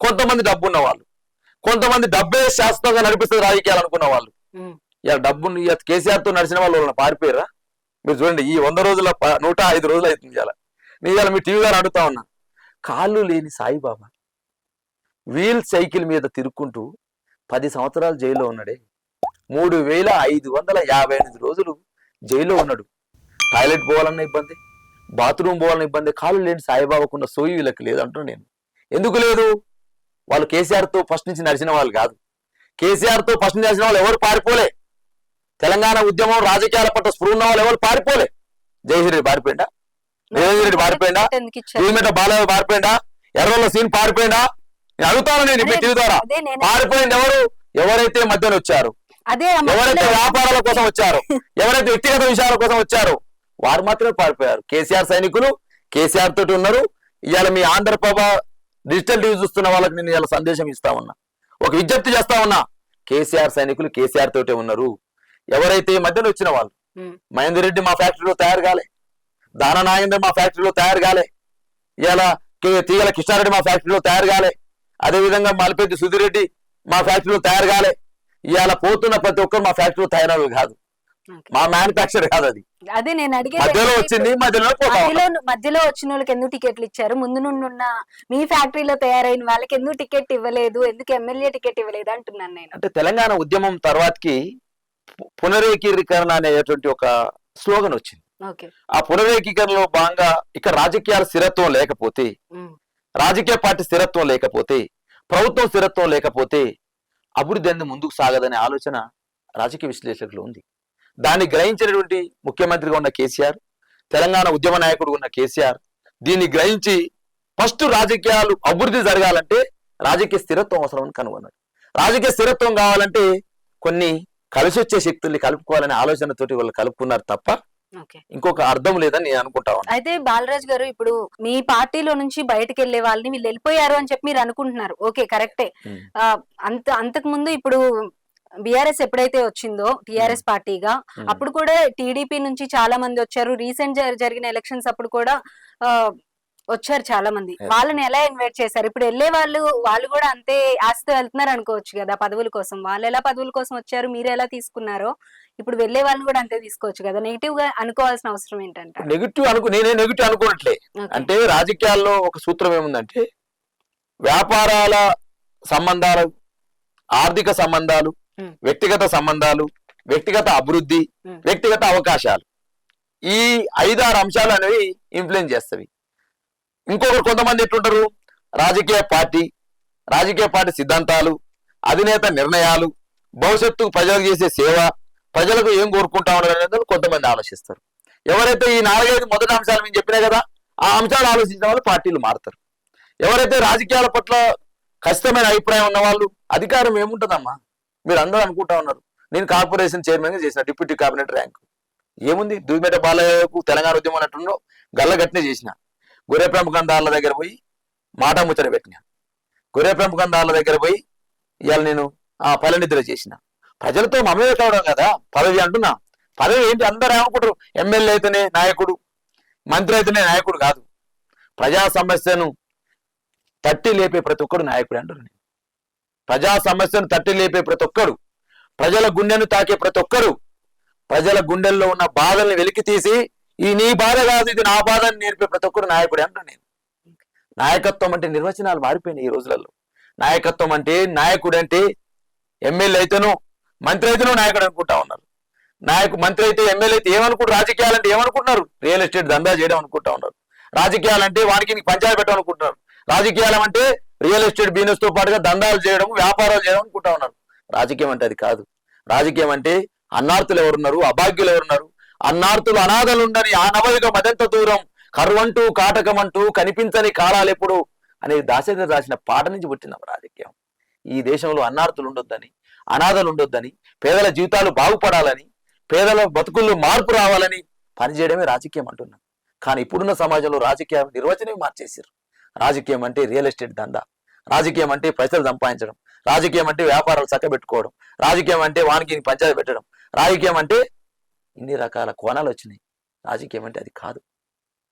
కొంతమంది డబ్బు ఉన్న వాళ్ళు, కొంతమంది డబ్బే శాశ్వతంగా నడిపిస్తుంది రాజకీయాలు అనుకున్న వాళ్ళు, ఇలా డబ్బును కేసీఆర్ తో నడిచిన వాళ్ళు పారిపోయారా? మీరు చూడండి, ఈ 100 రోజుల 105 రోజులు అవుతుంది. ఇవాళ మీ టీవీ గారు అడుగుతా ఉన్నా, కాళ్ళు లేని సాయిబాబా వీల్ సైకిల్ మీద తిరుక్కుంటూ 10 సంవత్సరాలు జైల్లో ఉన్నాడే, 3558 రోజులు జైల్లో ఉన్నాడు. టాయిలెట్ పోవాలన్న ఇబ్బంది, బాత్రూమ్ పోవాలన్న ఇబ్బంది. కాళ్ళు లేని సాయిబాబాకున్న సోయి వీళ్ళకి లేదంటున్నా నేను. ఎందుకు లేదు? వాళ్ళు కేసీఆర్ తో ఫస్ట్ నుంచి నడిచిన వాళ్ళు కాదు. కేసీఆర్ తో ఫస్ట్ నడిచిన వాళ్ళు ఎవరు పారిపోలే. తెలంగాణ ఉద్యమం రాజకీయాల పట్ల స్పృహ ఉన్న వాళ్ళు ఎవరు పారిపోలే. జయశ్రీ రెడ్డి పారిపోయిందా? రేవంత్ రెడ్డి పారిపోయిందా? దూదిమెట్ట బాలయ్య పారిపోయిందా? ఎర్రల సీన్ పారిపోయిందా? నేను అడుగుతాను. నేను మీ టీవీ ద్వారా పారిపోయింది ఎవరు? ఎవరైతే మధ్యలో వచ్చారు, ఎవరైతే వ్యాపారాల కోసం వచ్చారు, ఎవరైతే వ్యక్తిగత విషయాల కోసం వచ్చారో వారు మాత్రమే పారిపోయారు. కేసీఆర్ సైనికులు కేసీఆర్ తోటి ఉన్నారు. ఇవాళ మీ ఆంధ్రప్రభ డిజిటల్ టీవీ చూస్తున్న వాళ్ళకి నేను ఇలా సందేశం ఇస్తా ఉన్నా, ఒక విజ్ఞప్తి చేస్తా ఉన్నా. కేసీఆర్ సైనికులు కేసీఆర్ తోటే ఉన్నారు. ఎవరైతే మధ్యలో వచ్చిన వాళ్ళు, మహేందర్ రెడ్డి మా ఫ్యాక్టరీలో తయారు కాలే, దాన నాగేందర్ మా ఫ్యాక్టరీలో తయారు కాలే, ఇలా తీగల కృష్ణారెడ్డి మా ఫ్యాక్టరీలో తయారు కాలే, అదేవిధంగా మల్పెద్ది సుధీర్ రెడ్డి మా ఫ్యాక్టరీలో తయారు కాలే. ఇవాళ పోతున్న ప్రతి ఒక్కరు మా ఫ్యాక్టరీలో తయారు కాదు, మా మ్యానుఫ్యాక్చర్ కాదు. అది అదే నేను అడిగే మధ్యలో వచ్చింది, మధ్యలో వచ్చిన వాళ్ళకి ఎందుకు టికెట్లు ఇచ్చారు? ముందు నుండి ఉన్న మీ ఫ్యాక్టరీలో తయారైన వాళ్ళకి ఎందుకు టికెట్ ఇవ్వలేదు? ఎందుకు ఎమ్మెల్యే టికెట్ ఇవ్వలేదు అంటున్నాను నేను. అంటే తెలంగాణ ఉద్యమం తర్వాతకి పునరేకీకరణ అనేటువంటి ఒక స్లోగన్ వచ్చింది. ఆ పునరేకీకరణలో భాగంగా ఇక్కడ రాజకీయాల స్థిరత్వం లేకపోతే, రాజకీయ పార్టీ స్థిరత్వం లేకపోతే, ప్రభుత్వం స్థిరత్వం లేకపోతే అభివృద్ధి అనేది ముందుకు సాగదనే ఆలోచన రాజకీయ విశ్లేషకులు ఉంది. దాన్ని గ్రహించినటువంటి ముఖ్యమంత్రిగా ఉన్న కేసీఆర్, తెలంగాణ ఉద్యమ నాయకుడు ఉన్న కేసీఆర్ దీన్ని గ్రహించి ఫస్ట్ రాజకీయాలు అభివృద్ధి జరగాలంటే రాజకీయ స్థిరత్వం అవసరం కనుగొన్నాడు. రాజకీయ స్థిరత్వం కావాలంటే కొన్ని కలిసి వచ్చే శక్తుల్ని కలుపుకోవాలనే ఆలోచనతోటి వాళ్ళు కలుపుకున్నారు తప్ప ఇంకొక అర్థం లేదని నేను అనుకుంటా ఉన్నాను. అయితే బాలరాజ్ గారు, ఇప్పుడు మీ పార్టీలో నుంచి బయటకు వెళ్లే వాళ్ళని వీళ్ళు వెళ్ళిపోయారు అని చెప్పి మీరు అనుకుంటున్నారు. ఓకే, కరెక్టే. అంతకు ముందు ఇప్పుడు బీఆర్ఎస్ ఎప్పుడైతే వచ్చిందో టిఆర్ఎస్ పార్టీగా, అప్పుడు కూడా టీడీపీ నుంచి చాలా మంది వచ్చారు. రీసెంట్ జరిగిన ఎలక్షన్స్ అప్పుడు కూడా వచ్చారు చాలా మంది. వాళ్ళని ఎలా ఇన్వైట్ చేశారు? ఇప్పుడు వెళ్ళే వాళ్ళు కూడా అంతే ఆశతో వెళ్తున్నారు అనుకోవచ్చు కదా పదవుల కోసం. వాళ్ళు ఎలా పదవుల కోసం వచ్చారు, మీరు ఎలా తీసుకున్నారో ఇప్పుడు వెళ్ళే వాళ్ళని కూడా అంతే తీసుకోవచ్చు కదా. నెగిటివ్ గా అనుకోవాల్సిన అవసరం ఏంటంటారు? నేనే నెగిటివ్ అనుకోవట్లే. అంటే రాజకీయాల్లో ఒక సూత్రం ఏముందంటే వ్యాపారాల సంబంధాలు, ఆర్థిక సంబంధాలు, వ్యక్తిగత సంబంధాలు, వ్యక్తిగత అభివృద్ధి, వ్యక్తిగత అవకాశాలు, ఈ 5-6 అంశాలు అనేవి ఇన్ఫ్లుయెన్స్ చేస్తవి. ఇంకొకరు కొంతమంది ఎట్లుంటారు, రాజకీయ పార్టీ సిద్ధాంతాలు, అధినేత నిర్ణయాలు, భవిష్యత్తు ప్రజలకు చేసే సేవ, ప్రజలకు ఏం కోరుకుంటా ఉన్నారు కొంతమంది ఆలోచిస్తారు. ఎవరైతే ఈ 4-5 మొదటి అంశాలు మేము చెప్పినా కదా, ఆ అంశాలు ఆలోచించిన వాళ్ళు పార్టీలు మారుతారు. ఎవరైతే రాజకీయాల పట్ల ఖచ్చితమైన అభిప్రాయం ఉన్న వాళ్ళు, అధికారం ఏముంటుందమ్మా, మీరు అందరూ అనుకుంటా ఉన్నారు. నేను కార్పొరేషన్ చైర్మన్ గా చేసిన, డిప్యూటీ కేబినెట్ ర్యాంకు ఏముంది, దూదిమేట బాలయ్యకు తెలంగాణ ఉద్యమం అన్నట్టుండో గల్లగట్నే చేసిన. గొర్రె పెంపకందారుల దగ్గర పోయి మాట ముచ్చట పెట్టిన. గొర్రె పెంపకందారుల దగ్గర పోయి ఇవాళ నేను పల్లెనిద్ర చేసిన. ప్రజలతో మమేక కావడం కదా పదవి అంటున్నా. పదవి ఏంటి, అందరూ ఏమనుకుంటారు, ఎమ్మెల్యే అయితేనే నాయకుడు, మంత్రి అయితేనే నాయకుడు కాదు. ప్రజా సమస్యను తట్టి లేపే ప్రతి ఒక్కడు నాయకుడు అంటారు. ప్రజా సమస్యను తట్టి లేపే ప్రతి ఒక్కడు, ప్రజల గుండెను తాకే ప్రతి ఒక్కడు, ప్రజల గుండెల్లో ఉన్న బాధల్ని వెలికి తీసి ఈ నీ బాధ కాదు ఇది నా బాధ అని నేర్పే ప్రతి ఒక్కరు నాయకుడే అంటారు. నేను నాయకత్వం అంటే నిర్వచనాలు మారిపోయినాయి ఈ రోజులలో. నాయకత్వం అంటే, నాయకుడు అంటే ఎమ్మెల్యే అయితేనో మంత్రి అయితేనో నాయకుడు అనుకుంటా ఉన్నారు. మంత్రి అయితే ఎమ్మెల్యే అయితే ఏమనుకుంటారు, రాజకీయాలంటే ఏమనుకుంటున్నారు, రియల్ ఎస్టేట్ దందా చేయడం అనుకుంటా ఉన్నారు. రాజకీయాలంటే వానికి పంచాయతీ పెట్టడం అనుకుంటున్నారు. రాజకీయాలు అంటే రియల్ ఎస్టేట్ బిజినెస్ తో పాటుగా దందాలు చేయడం, వ్యాపారాలు చేయడం అనుకుంటా ఉన్నారు. రాజకీయం అంటే అది కాదు. రాజకీయం అంటే అన్నార్తులు ఎవరున్నారు, అభాగ్యులు ఎవరున్నారు, అన్నార్తులు అనాథలుండని ఆ నవయుగ మదెంత దూరం, కరువంటూ కాటకమంటూ కనిపించని కాలాలు ఎప్పుడు అనే దాశరథి రాసిన పాట నుంచి పుట్టిన రాజకీయం. ఈ దేశంలో అన్నార్తులు ఉండొద్దని, అనాథలు ఉండొద్దని, పేదల జీవితాలు బాగుపడాలని, పేదల బతుకుల్లో మార్పు రావాలని పనిచేయడమే రాజకీయం అంటున్నాం. కానీ ఇప్పుడున్న సమాజంలో రాజకీయ నిర్వచనం మార్చేసారు. రాజకీయం అంటే రియల్ ఎస్టేట్ దందా, రాజకీయం అంటే పైసలు సంపాదించడం, రాజకీయం అంటే వ్యాపారాలు చక్కబెట్టుకోవడం, రాజకీయం అంటే వానికి పంచాయతీ పెట్టడం, రాజకీయం అంటే ఇన్ని రకాల కోణాలు వచ్చినాయి. రాజకీయం అంటే అది కాదు.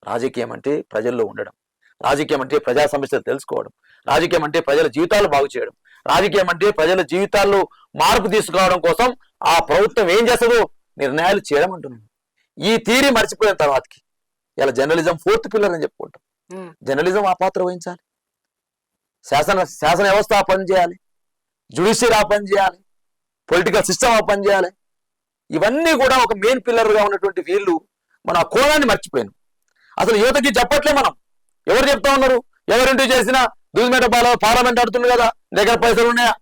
రాజకీయం అంటే ప్రజల్లో ఉండడం, రాజకీయం అంటే ప్రజా సమస్యలు తెలుసుకోవడం, రాజకీయం అంటే ప్రజల జీవితాలు బాగు చేయడం, రాజకీయం అంటే ప్రజల జీవితాల్లో మార్పు తీసుకురావడం కోసం ఆ ప్రభుత్వం ఏం చేస్తుందో నిర్ణయాలు చేయడం అంటున్నాను. ఈ థియరీ మర్చిపోయిన తర్వాతకి ఇలా జర్నలిజం 4th పిల్లర్ అని చెప్పుకుంటాం. జర్నలిజం ఆ పాత్ర వహించాలి. శాసన వ్యవస్థ ఆ పని చేయాలి, జ్యుడిషియరీ ఆ పని చేయాలి, పొలిటికల్ సిస్టమ్ ఆ పని చేయాలి. ఇవన్నీ కూడా ఒక మెయిన్ పిల్లర్ గా ఉన్నటువంటి వీళ్ళు మన కోణాన్ని మర్చిపోయాను. అసలు యువతకి చెప్పట్లే మనం. ఎవరు చెప్తా ఉన్నారు, ఎవరింటూ చేసినా దూదిమేట పార్లమెంట్ ఆడుతుంది కదా, దగ్గర పైసలు ఉన్నాయా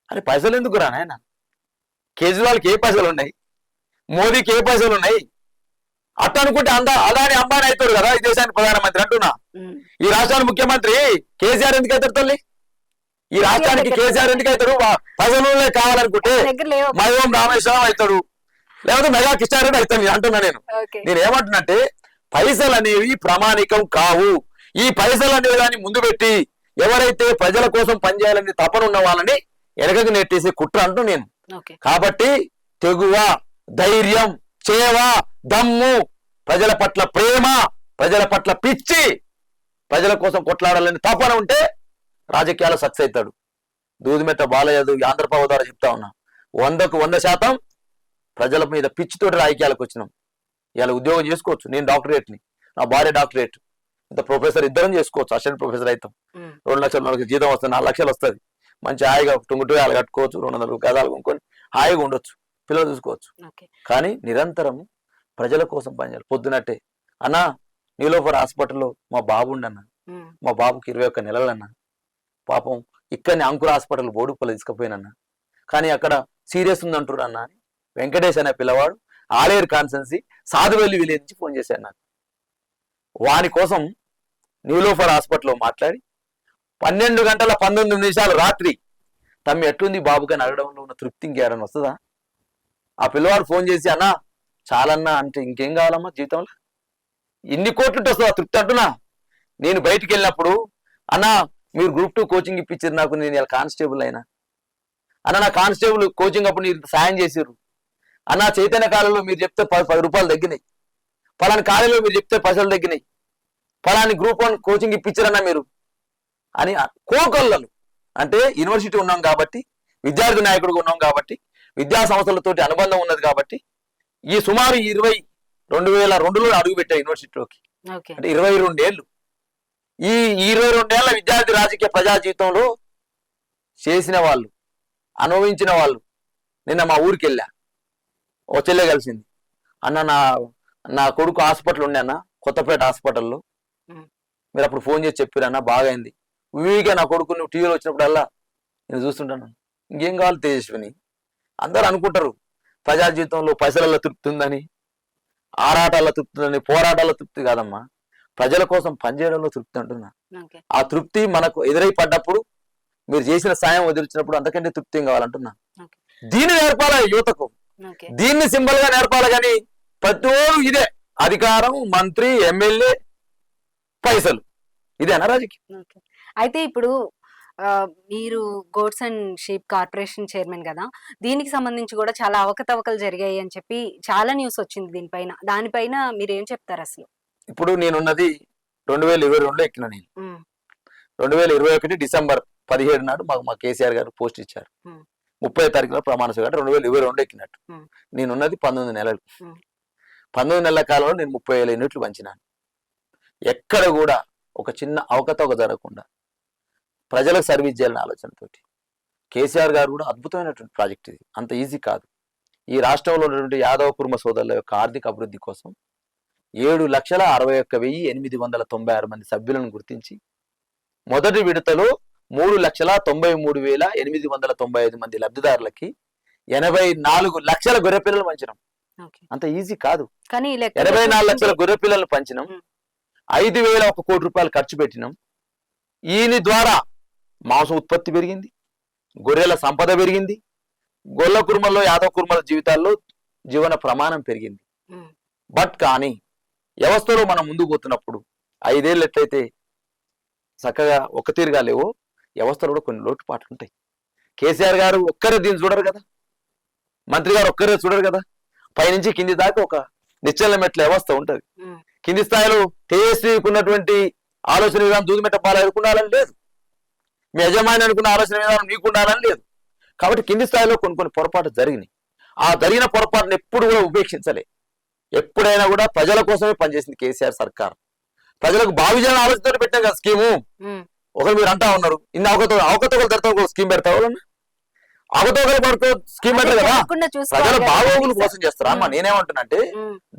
అని. పైసలు ఎందుకు రా నాయన? కేజ్రీవాల్కి ఏ పైసలు ఉన్నాయి, మోదీకి ఏ పైసలు ఉన్నాయి? అట్ట అనుకుంటే అదాని అంబానీ అవుతాడు కదా ఈ దేశానికి ప్రధానమంత్రి అంటున్నా. ఈ రాష్ట్రానికి ముఖ్యమంత్రి కేసీఆర్ ఎందుకు అవుతాడు తల్లి? ఈ రాష్ట్రానికి కేసీఆర్ ఎందుకు అవుతాడు? పైసలు కావాలనుకుంటే మైవం రామేశ్వరం అవుతాడు, లేకపోతే మెగా కిషారెడ్డి అవుతాను అంటున్నా. నేను ఏమంటున్నంటే పైసలు అనేవి ప్రామాణికం కావు. ఈ పైసలు అనే దాన్ని ముందు పెట్టి ఎవరైతే ప్రజల కోసం పనిచేయాలని తపన ఉన్న వాళ్ళని వెనకకు నెట్టేసి కుట్ర అంటూ నేను. కాబట్టి తెగువ, ధైర్యం, చేవ, దమ్ము, ప్రజల పట్ల ప్రేమ, ప్రజల పట్ల పిచ్చి, ప్రజల కోసం కొట్లాడాలని తపన ఉంటే రాజకీయాలు సక్సెస్ అవుతాడు. దూదిమెట్ట బాలయ్య ఆంధ్రప్రభ ద్వారా చెప్తా ఉన్నా, 100కు 100% ప్రజల మీద పిచ్చితోటి రాజకీయాలకు వచ్చినాం. ఇలా ఉద్యోగం చేసుకోవచ్చు. నేను డాక్టరేట్ని, నా భార్య డాక్టరేట్, ఇంత ప్రొఫెసర్ ఇద్దరం చేసుకోవచ్చు. అసిస్టెంట్ ప్రొఫెసర్ అవుతాం, 2 లక్షలు మనకి జీతం వస్తుంది, 4 లక్షలు వస్తుంది. మంచి హాయిగా టుంగుటూయాలు కట్టుకోవచ్చు, 200 గదాలు కొనుక్కొని హాయిగా ఉండొచ్చు, పిల్లలు చూసుకోవచ్చు. కానీ నిరంతరం ప్రజల కోసం పనిచేయాలి. పొద్దునట్టే అన్నా నీలోఫర్ హాస్పిటల్లో మా బాబు ఉండన్నా, మా బాబుకి 21 నెలలన్నా, పాపం ఇక్కడనే అంకుర హాస్పిటల్ బోడుపల్లి తీసుకుపోయినన్నా, కానీ అక్కడ సీరియస్ ఉందంటారు అన్న అని వెంకటేష్ అనే పిల్లవాడు ఆలేరు కాన్సెన్సీ సాధువెల్లి విలేజ్ నుంచి ఫోన్ చేశాడు నాకు. వాని కోసం నీలోఫర్ హాస్పిటల్లో మాట్లాడి 12 గంటల 19 నిమిషాలు రాత్రి తమ్మి ఎట్లుంది బాబుగాని అడగడంలో ఉన్న తృప్తి ఇంకేడని వస్తుందా? ఆ పిల్లవాడు ఫోన్ చేసి అన్నా చాలన్నా అంటే ఇంకేం కావాలమ్మా జీవితంలో, ఇన్ని కోట్లుంటే వస్తుందా తృప్తి అంటున్నా. నేను బయటికి వెళ్ళినప్పుడు అన్నా మీరు గ్రూప్ 2 కోచింగ్ ఇప్పించారు నాకు, నేను ఇలా కానిస్టేబుల్ అయినా అన్న, నా కానిస్టేబుల్ కోచింగ్ అప్పుడు మీరు సాయం చేసారు అన్న, చైతన్య కాలంలో మీరు చెప్తే 10 రూపాయలు తగ్గినాయి, పలానా కాలంలో మీరు చెప్తే పైసలు తగ్గినాయి, ఫలాని గ్రూప్ 1 కోచింగ్ ఇప్పించారన్నా మీరు అని కోకొల్లలు. అంటే యూనివర్సిటీ ఉన్నాం కాబట్టి, విద్యార్థి నాయకుడిగా ఉన్నాం కాబట్టి, విద్యా సంస్థలతోటి అనుబంధం ఉన్నది కాబట్టి, ఈ సుమారు 2002లో అడుగుపెట్టా యూనివర్సిటీలోకి. అంటే 22 ఏళ్ళు. ఈ 22 ఏళ్ల విద్యార్థి రాజకీయ ప్రజా జీవితంలో చేసిన వాళ్ళు, అనుభవించిన వాళ్ళు. నిన్న మా ఊరికి వెళ్ళా, ఓ చెల్లె కలిసింది. అన్న నా కొడుకు హాస్పిటల్ ఉండే అన్న, కొత్తపేట హాస్పిటల్లో. మీరు అప్పుడు ఫోన్ చేసి చెప్పారన్న, బాగైంది. వీకే నా కొడుకు నువ్వు టీవీలో వచ్చినప్పుడల్లా నేను చూస్తుంటాను. ఇంకేం కావాలి తేజస్విని? అందరు అనుకుంటారు ప్రజా జీవితంలో పైసలలో తృప్తి ఉందని, ఆరాటాల్లో తృప్తి ఉందని. పోరాటాల్లో తృప్తి కాదమ్మా, ప్రజల కోసం పనిచేయడంలో తృప్తి అంటున్నా. ఆ తృప్తి మనకు ఎదురై పడ్డప్పుడు, మీరు చేసిన సాయం వదిలించినప్పుడు అంతకంటే తృప్తి ఏం కావాలంటున్నా. దీన్ని నేర్పాలి యువతకు, దీన్ని సింబల్ గా నేర్పాలి. కానీ ప్రతి ఒక్కరు ఇదే అధికారం, మంత్రి, ఎమ్మెల్యే, పైసలు, ఇదేనా రాజకీయం? అయితే ఇప్పుడు మీరు గోడ్స్ అండ్ షీప్ కార్పొరేషన్ చైర్మన్ కదా, దీనికి సంబంధించి కూడా చాలా అవకతవకలు జరిగాయి అని చెప్పి చాలా న్యూస్ వచ్చింది దీనిపైన. దానిపైన మీరు ఏం చెప్తారు అసలు? ఇప్పుడు నేనున్నది 2022లో ఎక్కిన. నేను 2021 డిసెంబర్ 17 నాడు మా కేసీఆర్ గారు పోస్ట్ ఇచ్చారు. 30వ తారీఖున ప్రమాణ స్వీకారం. 2022లో ఎక్కినట్టు. నేనున్నది 19 నెలలు. 19 నెలల కాలంలో నేను 30,000 యూనిట్లు పంచినాను. ఎక్కడ కూడా ఒక చిన్న అవకతవక జరగకుండా ప్రజలకు సర్వీస్ చేయాలనే ఆలోచనతోటి కేసీఆర్ గారు కూడా అద్భుతమైనటువంటి ప్రాజెక్ట్ ఇది. అంత ఈజీ కాదు. ఈ రాష్ట్రంలో ఉన్నటువంటి యాదవ కుర్మ సోదరుల యొక్క ఆర్థిక అభివృద్ధి కోసం 7,61,896 మంది సభ్యులను గుర్తించి మొదటి విడతలో 3,93,895 మంది లబ్ధిదారులకి 84 లక్షల గొర్రె పిల్లలు పంచినాం. అంత ఈజీ కాదు. 84 లక్షల గొర్రె పిల్లలు పంచినాం. 5,001 కోటి రూపాయలు ఖర్చు పెట్టినాం. ఈయన ద్వారా మాంసం ఉత్పత్తి పెరిగింది, గొర్రెల సంపద పెరిగింది, గొల్ల కుర్మల్లో యాదవ కుర్మల జీవితాల్లో జీవన ప్రమాణం పెరిగింది. బట్ కానీ వ్యవస్థలో మనం ముందుకు పోతున్నప్పుడు 5 ఏళ్ళు ఎట్లయితే చక్కగా ఒక తీరుగా లేవో, వ్యవస్థలో కూడా కొన్ని లోటుపాట్లు ఉంటాయి. కేసీఆర్ గారు ఒక్కరే దీన్ని చూడరు కదా, మంత్రి గారు ఒక్కరే చూడరు కదా. పైనుంచి కింది దాకా ఒక నిశ్చల మెట్ల వ్యవస్థ ఉంటది. కింది స్థాయిలో తేజస్వికి ఉన్నటువంటి ఆలోచన విధానం దూదిమెట్ట పాలకు ఉండాలని లేదు, మీ యజమాని అనుకున్న ఆలోచన విధానం నీకు ఉండాలని లేదు. కాబట్టి కింది స్థాయిలో కొన్ని పొరపాటు జరిగినాయి. ఆ జరిగిన పొరపాటును ఎప్పుడు కూడా ఉపేక్షించలే. ఎప్పుడైనా కూడా ప్రజల కోసమే పనిచేసింది కేసీఆర్ సర్కార్. ప్రజలకు భావిజన ఆలోచనతో పెట్టాం కదా స్కీము. ఒకరు మీరు అంటా ఉన్నారు, ఇన్ని అవకతవకలు జరుగుతా స్కీమ్ పెడతా వాళ్ళన్నా, అవకతవకలు పడుకో స్కీమ్ పెట్టరు కదా. ప్రజల బాగోగులు కోసం చేస్తారా అమ్మా? నేనేమంటున్నా అంటే,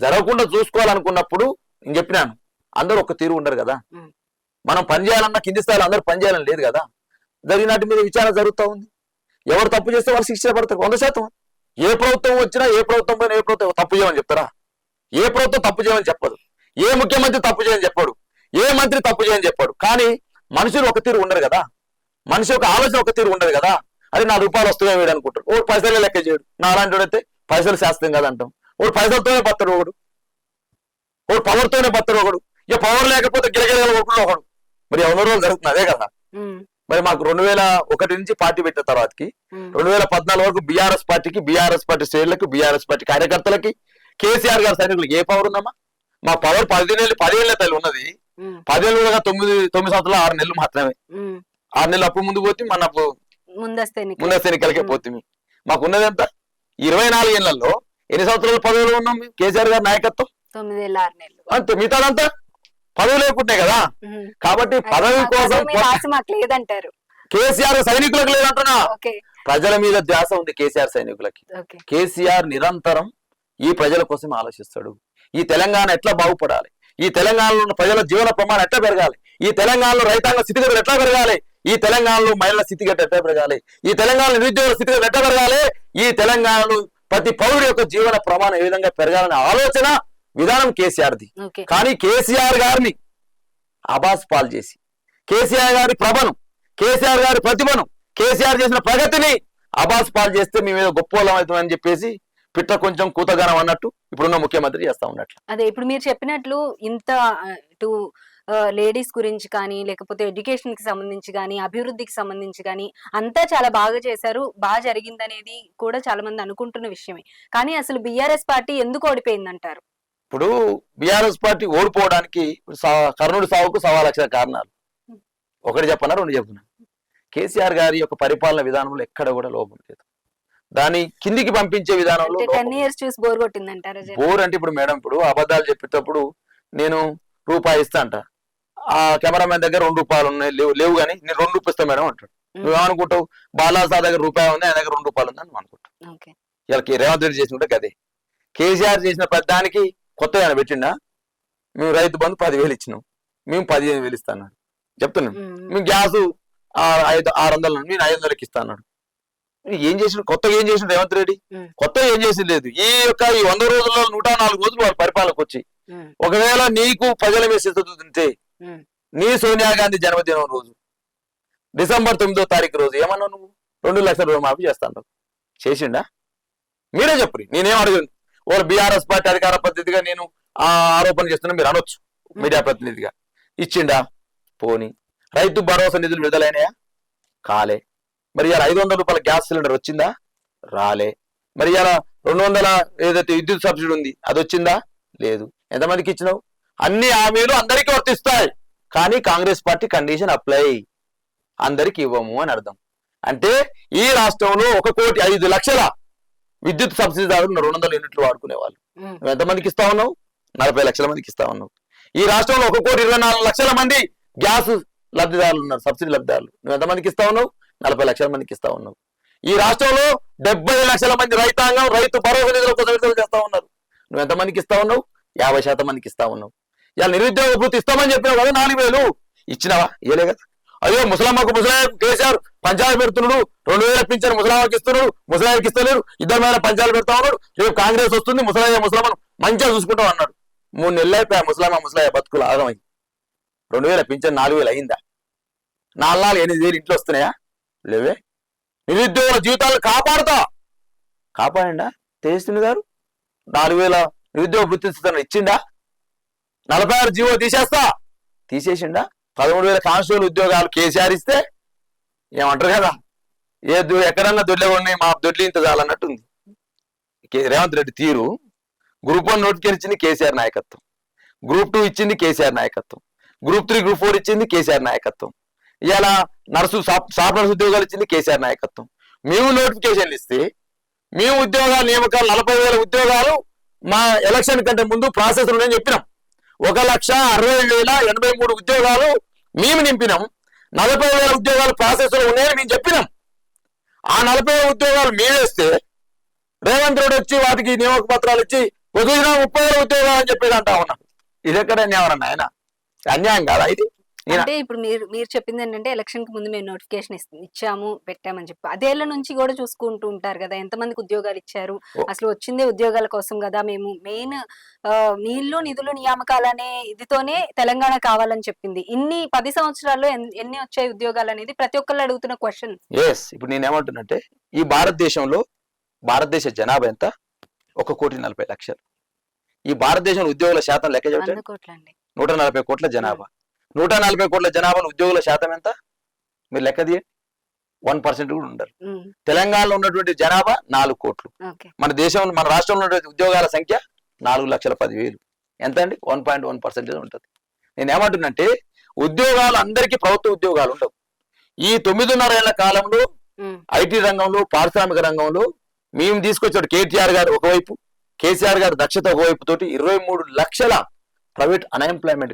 జరగకుండా చూసుకోవాలనుకున్నప్పుడు నేను చెప్పినాను, అందరూ ఒక తీరు ఉండరు కదా. మనం పని చేయాలన్నా కింది స్థాయిలో అందరూ పని చేయాలని లేదు కదా. జరిగినట్టు మీద విచారణ జరుగుతూ ఉంది. ఎవరు తప్పు చేస్తే వాళ్ళు శిక్ష పడతారు 100%. ఏ ప్రభుత్వం వచ్చినా, ఏ ప్రభుత్వం పైన ఏ ప్రభుత్వం తప్పు చేయమని చెప్తారా? ఏ ప్రభుత్వం తప్పు చేయమని చెప్పదు, ఏ ముఖ్యమంత్రి తప్పు చేయని చెప్పాడు, ఏ మంత్రి తప్పు చేయని చెప్పాడు. కానీ మనుషులు ఒక తీరు ఉండరు కదా, మనిషి యొక్క ఆలోచన ఒక తీరు ఉండదు కదా. అది 4 రూపాయలు వస్తున్నాయి వీడు అనుకుంటారు. ఓడు పైసలే లెక్క చేయడు. నా అలాంటి అయితే పైసలు శాస్త్రం కదా అంటాం. ఓడు పైసలతోనే బతాడు, ఓడు పవర్తోనే బతాడు, ఇక పవర్ లేకపోతే గిరగిరగల ఒకడు. మరి ఎవరి రోజులు జరుగుతుంది అదే కదా. మరి మాకు 2001 నుంచి పార్టీ పెట్టిన తర్వాతకి 2014 వరకు బీఆర్ఎస్ పార్టీకి, బీఆర్ఎస్ పార్టీ శ్రేణులకు, బీఆర్ఎస్ పార్టీ కార్యకర్తలకి, కేసీఆర్ గారి సైనికులకు ఏ పవర్ ఉందమ్మా? మా పవర్ 10 ఏళ్ళ తల్లి ఉన్నది. 10 ఏళ్ళు 9 సంవత్సరాలు 6 నెలలు మాత్రమే. 6 నెలలు అప్పుడు ముందు పోతే మన ముందస్తు ఎన్నికలకే పోతుంది. మాకున్నది ఎంత? 24 ఏళ్లలో ఎన్ని సంవత్సరాలు పదవులు ఉన్నాం కేసీఆర్ గారి నాయకత్వం? 9 ఏళ్ళు 6 నెలలు. అంతే, మిగతాదంతా పదవి లేకుంటే కదా. కాబట్టి పదవి కోసం లేదంటారు. కేసీఆర్ సైనికులకు లేదంటున్నా, ప్రజల మీద ధ్యాస ఉంది కేసీఆర్ సైనికులకి. కేసీఆర్ నిరంతరం ఈ ప్రజల కోసం ఆలోచిస్తాడు. ఈ తెలంగాణ ఎట్లా బాగుపడాలి, ఈ తెలంగాణలో ఉన్న ప్రజల జీవన ప్రమాణం ఎట్లా పెరగాలి, ఈ తెలంగాణలో రైతాంగ స్థితిగతులు ఎట్లా పెరగాలి, ఈ తెలంగాణలో మహిళల స్థితిగతులు ఎట్లా పెరగాలి, ఈ తెలంగాణలో నిరుద్యోగుల స్థితిగతులు ఎట్లా పెరగాలి, ఈ తెలంగాణలో ప్రతి పౌరుడు యొక్క జీవన ప్రమాణం ఏ విధంగా పెరగాలనే ఆలోచన విధానం కేసీఆర్ది. కానీ కేసీఆర్ గారిని అబాస్ పాలు చేసి, కేసీఆర్ గారి ప్రభను, కేసీఆర్ గారి ప్రతిభను, కేసీఆర్ చేసిన ప్రగతిని అబాస్ పాలు చేస్తే మీ మీద గొప్పలం అవుతుందని చెప్పేసి పిట్ట కొంచెం కూతగానం అన్నట్టు ఇప్పుడున్న ముఖ్యమంత్రి చేస్తా ఉన్నట్లు. అదే ఇప్పుడు మీరు చెప్పినట్లు ఇంత లేడీస్ గురించి కానీ, లేకపోతే ఎడ్యుకేషన్ కి సంబంధించి కానీ, అభివృద్ధికి సంబంధించి కానీ అంతా చాలా బాగా చేశారు, బాగా జరిగిందనేది కూడా చాలా మంది అనుకుంటున్న విషయమే. కానీ అసలు బీఆర్ఎస్ పార్టీ ఎందుకు ఓడిపోయిందంటారు? ఇప్పుడు బీఆర్ఎస్ పార్టీ ఓడిపోవడానికి కర్ణుడి సావుకు 1,00,000 కారణాలు. ఒకటి చెప్పనా, రెండు చెప్తున్నా. కేసీఆర్ గారి యొక్క పరిపాలన విధానంలో ఎక్కడ కూడా లోపం లేదు. దాన్ని కిందికి పంపించే విధానంలో 10 years చూసి బోర్ కొట్టిందంటారా? బోర్ అంటే ఇప్పుడు మేడం, ఇప్పుడు అబద్ధాలు చెప్పేటప్పుడు నేను రూపాయి ఇస్తా అంట, ఆ కెమెరామెన్ దగ్గర 2 రూపాయలు ఉన్నాయి, లేవు కానీ నేను 2 రూపాయలు ఇస్తా మేడం అంటాడు. నువ్వేమనుకుంటావు? బాలాసార్ దగ్గర రూపాయి ఉంది, ఆయన దగ్గర 2 రూపాయలు ఉంది అని అనుకుంటావు. ఇలా రేవంత్ రెడ్డి చేసినట్టే కదే. కేసీఆర్ చేసిన పెద్దానికి కొత్త ఆయన పెట్టిండా? మేము రైతు బంధు 10,000 ఇచ్చినాం, మేము 15,000 ఇస్తాను చెప్తున్నాం. మేము గ్యాస్ 600 నేను 500కి ఇస్తా అన్నాడు. ఏం చేసిన కొత్తగా ఏం చేసిన రేవంత్ రెడ్డి? కొత్తగా ఏం చేసి లేదు. ఈ 100 రోజుల్లో 104 రోజులు వాళ్ళ పరిపాలనకు వచ్చి, ఒకవేళ నీకు ప్రజల మీద తింటే నీ సోనియా గాంధీ జన్మదినం రోజు డిసెంబర్ 9వ తారీఖు రోజు ఏమన్నావు నువ్వు? 2 లక్షల రుణమాఫీ చేస్తాను. చేసిండా? మీరే చెప్పరు, నేనేం అడగను. వాళ్ళు బీఆర్ఎస్ పార్టీ అధికార పద్ధతిగా నేను ఆరోపణ చేస్తున్నా, మీరు అనొచ్చు మీడియా ప్రతినిధిగా. ఇచ్చిండా? పోని. రైతు భరోసా నిధులు విడుదలైనాయా? కాలే. మరి ఇలా 500 రూపాయల గ్యాస్ సిలిండర్ వచ్చిందా? రాలే. మరి ఇలా 200 ఏదైతే విద్యుత్ సబ్సిడీ ఉంది అది వచ్చిందా? లేదు. ఎంతమందికి ఇచ్చినావు? అన్ని హామీలు అందరికీ వర్తిస్తాయి, కానీ కాంగ్రెస్ పార్టీ కండిషన్ అప్లై, అందరికి ఇవ్వము అని అర్థం. అంటే ఈ రాష్ట్రంలో 1,05,00,000 విద్యుత్ సబ్సిడీదారులు 200 యూనిట్లు వాడుకునే వాళ్ళు. నువ్వు ఎంతమందికి ఇస్తా ఉన్నావు? 40 లక్షల మందికి ఇస్తా ఉన్నావు. ఈ రాష్ట్రంలో 1,24,00,000 మంది గ్యాస్ లబ్ధిదారులు ఉన్నారు, సబ్సిడీ లబ్ధిదారులు. నువ్వు ఎంతమందికి ఇస్తా ఉన్నావు? 40 లక్షల మందికి ఇస్తా ఉన్నావు. ఈ రాష్ట్రంలో 70 లక్షల మంది రైతాంగం రైతు భరోసా నిధుల కోసం విడుదల చేస్తా ఉన్నారు. నువ్వు ఎంతమందికి ఇస్తా ఉన్నావు? 50% మందికి ఇస్తా ఉన్నావు. ఇలా నిరుద్యోగ భృతి ఇస్తామని చెప్పినావు కదా, 4,000 ఇచ్చినావా? ఇయలే కదా. అయ్యో ముసలమ్మకు ముసలాయకు కేసీఆర్ పంచాయతీ పెడుతున్నాడు, 2,000 పింఛను ముసలామకి ఇస్తున్నాడు, ముసలాయకి ఇస్తలేరు, ఇద్దరు మీద పంచాయతీ పెడతా ఉన్నాడు. రేపు కాంగ్రెస్ వస్తుంది, ముసలమ్మను మంచిగా చూసుకుంటాం అన్నాడు. 3 నెలలు అయిపోయా ముసలాయ బతుకులు ఆగమై. 2,000 పింఛను 4,000 అయిందా? 4,8,000 ఇంట్లో వస్తున్నాయా? లేవే. నిరుద్యోగుల జీవితాలను కాపాడండా తేజస్విని గారు? 4,000 నిరుద్యోగ వృత్తి ఇచ్చిండా? 46 జీవో తీసేసిండా? 13,000 కానిస్టేబుల్ ఉద్యోగాలు కేసీఆర్ ఇస్తే ఏమంటారు కదా, ఎక్కడన్నా దొడ్లే ఉన్నాయి, మా దొడ్లు ఇంత చాలన్నట్టుంది రేవంత్ రెడ్డి తీరు. గ్రూప్ 1 నోటిఫికేషన్ ఇచ్చింది కేసీఆర్ నాయకత్వం, గ్రూప్ 2 ఇచ్చింది కేసీఆర్ నాయకత్వం, గ్రూప్ 3 గ్రూప్ 4 ఇచ్చింది కేసీఆర్ నాయకత్వం. ఇవాళ సాఫ్ట్ నర్సు ఉద్యోగాలు ఇచ్చింది కేసీఆర్ నాయకత్వం. మేము నోటిఫికేషన్లు ఇస్తే మేము ఉద్యోగాలు నియామకాలు 40,000 ఉద్యోగాలు మా ఎలక్షన్ కంటే ముందు ప్రాసెస్ ఉన్నాయని చెప్పినాం. 1,60,83 ఉద్యోగాలు మేము నింపినాం. 40,000 ఉద్యోగాలు ప్రాసెస్ లో ఉన్నాయని మేము చెప్పినాం. ఆ 40,000 ఉద్యోగాలు మేమేస్తే రేవంత్ రెడ్డి వచ్చి వాటికి నియామక పత్రాలు ఇచ్చి వదిలిన 30,000 ఉద్యోగాలు అని చెప్పేది అంటా ఉన్నాం. ఇది ఎక్కడ అన్యాయం? ఆయన అన్యాయం కాదా ఇది? అంటే ఇప్పుడు మీరు చెప్పింది ఏంటంటే ఎలక్షన్ కి ముందు మేము నోటిఫికేషన్ ఇచ్చాము పెట్టామని చెప్పి అదేళ్ల నుంచి కూడా చూసుకుంటూ ఉంటారు కదా, ఎంతమందికి ఉద్యోగాలు ఇచ్చారు, అసలు వచ్చిందే ఉద్యోగాల కోసం కదా, మేము మెయిన్ నీళ్లు నిధులు నియామకాలనే ఇదితోనే తెలంగాణ కావాలని చెప్పింది. ఇన్ని 10 సంవత్సరాల్లో ఎన్ని వచ్చాయి ఉద్యోగాలు అనేది ప్రతి ఒక్కళ్ళు అడుగుతున్న క్వశ్చన్. ఇప్పుడు నేనేమంటున్నంటే ఈ భారతదేశంలో భారతదేశ జనాభా ఎంత? 1,40,00,000. ఈ భారతదేశంలో ఉద్యోగుల శాతం లెక్క చెబితే 140 కోట్ల జనాభా. 140 కోట్ల జనాభాలో ఉద్యోగుల శాతం ఎంత? మీరు లెక్క తీయండి. 1% కూడా ఉండరు. తెలంగాణలో ఉన్నటువంటి జనాభా 4 కోట్లు. మన దేశంలో మన రాష్ట్రంలో ఉన్నటువంటి ఉద్యోగాల సంఖ్య 4,10,000. ఎంత అండి? 1.1% ఉంటుంది. నేను ఏమంటున్నంటే ఉద్యోగాలు అందరికీ ప్రభుత్వ ఉద్యోగాలు ఉండవు. ఈ 9.5 ఏళ్ల కాలంలో ఐటీ రంగంలో పారిశ్రామిక రంగంలో మేము తీసుకొచ్చాడు కేటీఆర్ గారు ఒకవైపు, కేసీఆర్ గారు దక్షత ఒకవైపు తోటి 23 లక్షల ప్రైవేట్ అన్ఎంప్లాయ్మెంట్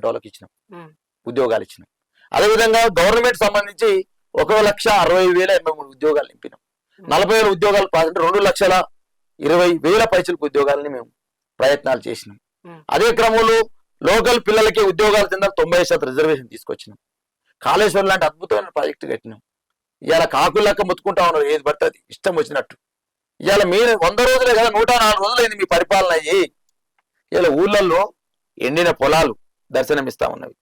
వాళ్ళకు ఇచ్చినాం, ఉద్యోగాలు ఇచ్చినాం. అదేవిధంగా గవర్నమెంట్ సంబంధించి 1,60,83 ఉద్యోగాలు నింపినాం. 40,000 ఉద్యోగాలు 2,20,000 పైసలకు ఉద్యోగాలని మేము ప్రయత్నాలు చేసినాం. అదే క్రమంలో లోకల్ పిల్లలకి ఉద్యోగాలు కింద 90% రిజర్వేషన్ తీసుకొచ్చినాం. కాళేశ్వరం లాంటి అద్భుతమైన ప్రాజెక్టు కట్టినాం. ఇవాళ కాకులు లెక్క ముత్తుకుంటా ఉన్నారు, ఏది పడుతుంది ఇష్టం వచ్చినట్టు. ఇవాళ మీరు 100 రోజులే కదా, 104 రోజులైంది మీ పరిపాలన అయ్యి. ఇలా ఊళ్ళల్లో ఎండిన పొలాలు దర్శనమిస్తా ఉన్నవి,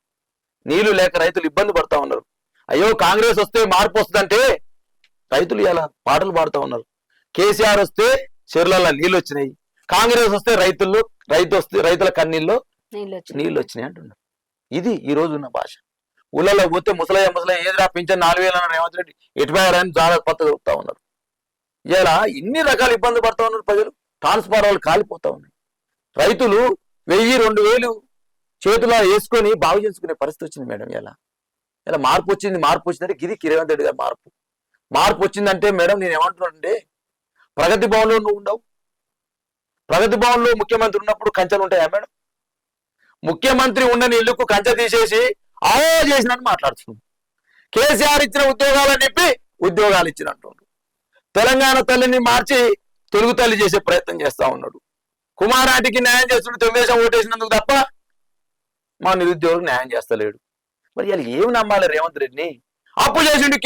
నీళ్లు లేక రైతులు ఇబ్బంది పడతా ఉన్నారు. అయ్యో కాంగ్రెస్ వస్తే మార్పు వస్తుందంటే రైతులు ఇలా పాటలు పాడుతూ ఉన్నారు. కేసీఆర్ వస్తే చెరువులలో నీళ్ళు వచ్చినాయి, కాంగ్రెస్ వస్తే రైతుల కన్నీళ్ళు నీళ్ళు వచ్చినాయి అంటున్నారు. ఇది ఈ రోజు ఉన్న భాష. ఊళ్ళలో పోతే ముసలయ్య ఏదిరా పింఛన్ 4,000 అన్నారు రేవంత్ రెడ్డి, ఎటుపోయారని చాలా కొత్త దొరుకుతా ఉన్నారు. ఇలా ఇన్ని రకాల ఇబ్బంది పడతా ఉన్నారు ప్రజలు. ట్రాన్స్ఫార్మర్లు కాలిపోతా ఉన్నాయి. రైతులు 1000-2000 చేతిలో వేసుకొని బాగు చేసుకునే పరిస్థితి వచ్చింది మేడం. ఇలా మార్పు వచ్చిందంటే గిది రేవంత్ రెడ్డి గారు మార్పు వచ్చిందంటే మేడం నేను ఏమంటున్నానంటే, ప్రగతి భవన్లో నువ్వు ఉండవు, ప్రగతి భవన్లో ముఖ్యమంత్రి ఉన్నప్పుడు కంచెలు ఉంటాయా మేడం? ముఖ్యమంత్రి ఉండని ఇల్లుకు కంచె తీసేసి చేసినట్టు మాట్లాడుతున్నాడు. కేసీఆర్ ఇచ్చిన ఉద్యోగాలని చెప్పి ఉద్యోగాలు ఇచ్చినట్టు తెలంగాణ తల్లిని మార్చి తెలుగు తల్లి చేసే ప్రయత్నం చేస్తా ఉన్నాడు. కుమారాటికి న్యాయం చేస్తున్నాడు, తెలుగుదేశం ఓటేసినందుకు తప్ప మా నిరుద్యోగులకు న్యాయం చేస్తలేడు. మరి ఇలా ఏమి నమ్మాలి రేవంత్ రెడ్డిని? అప్పు చేసిండు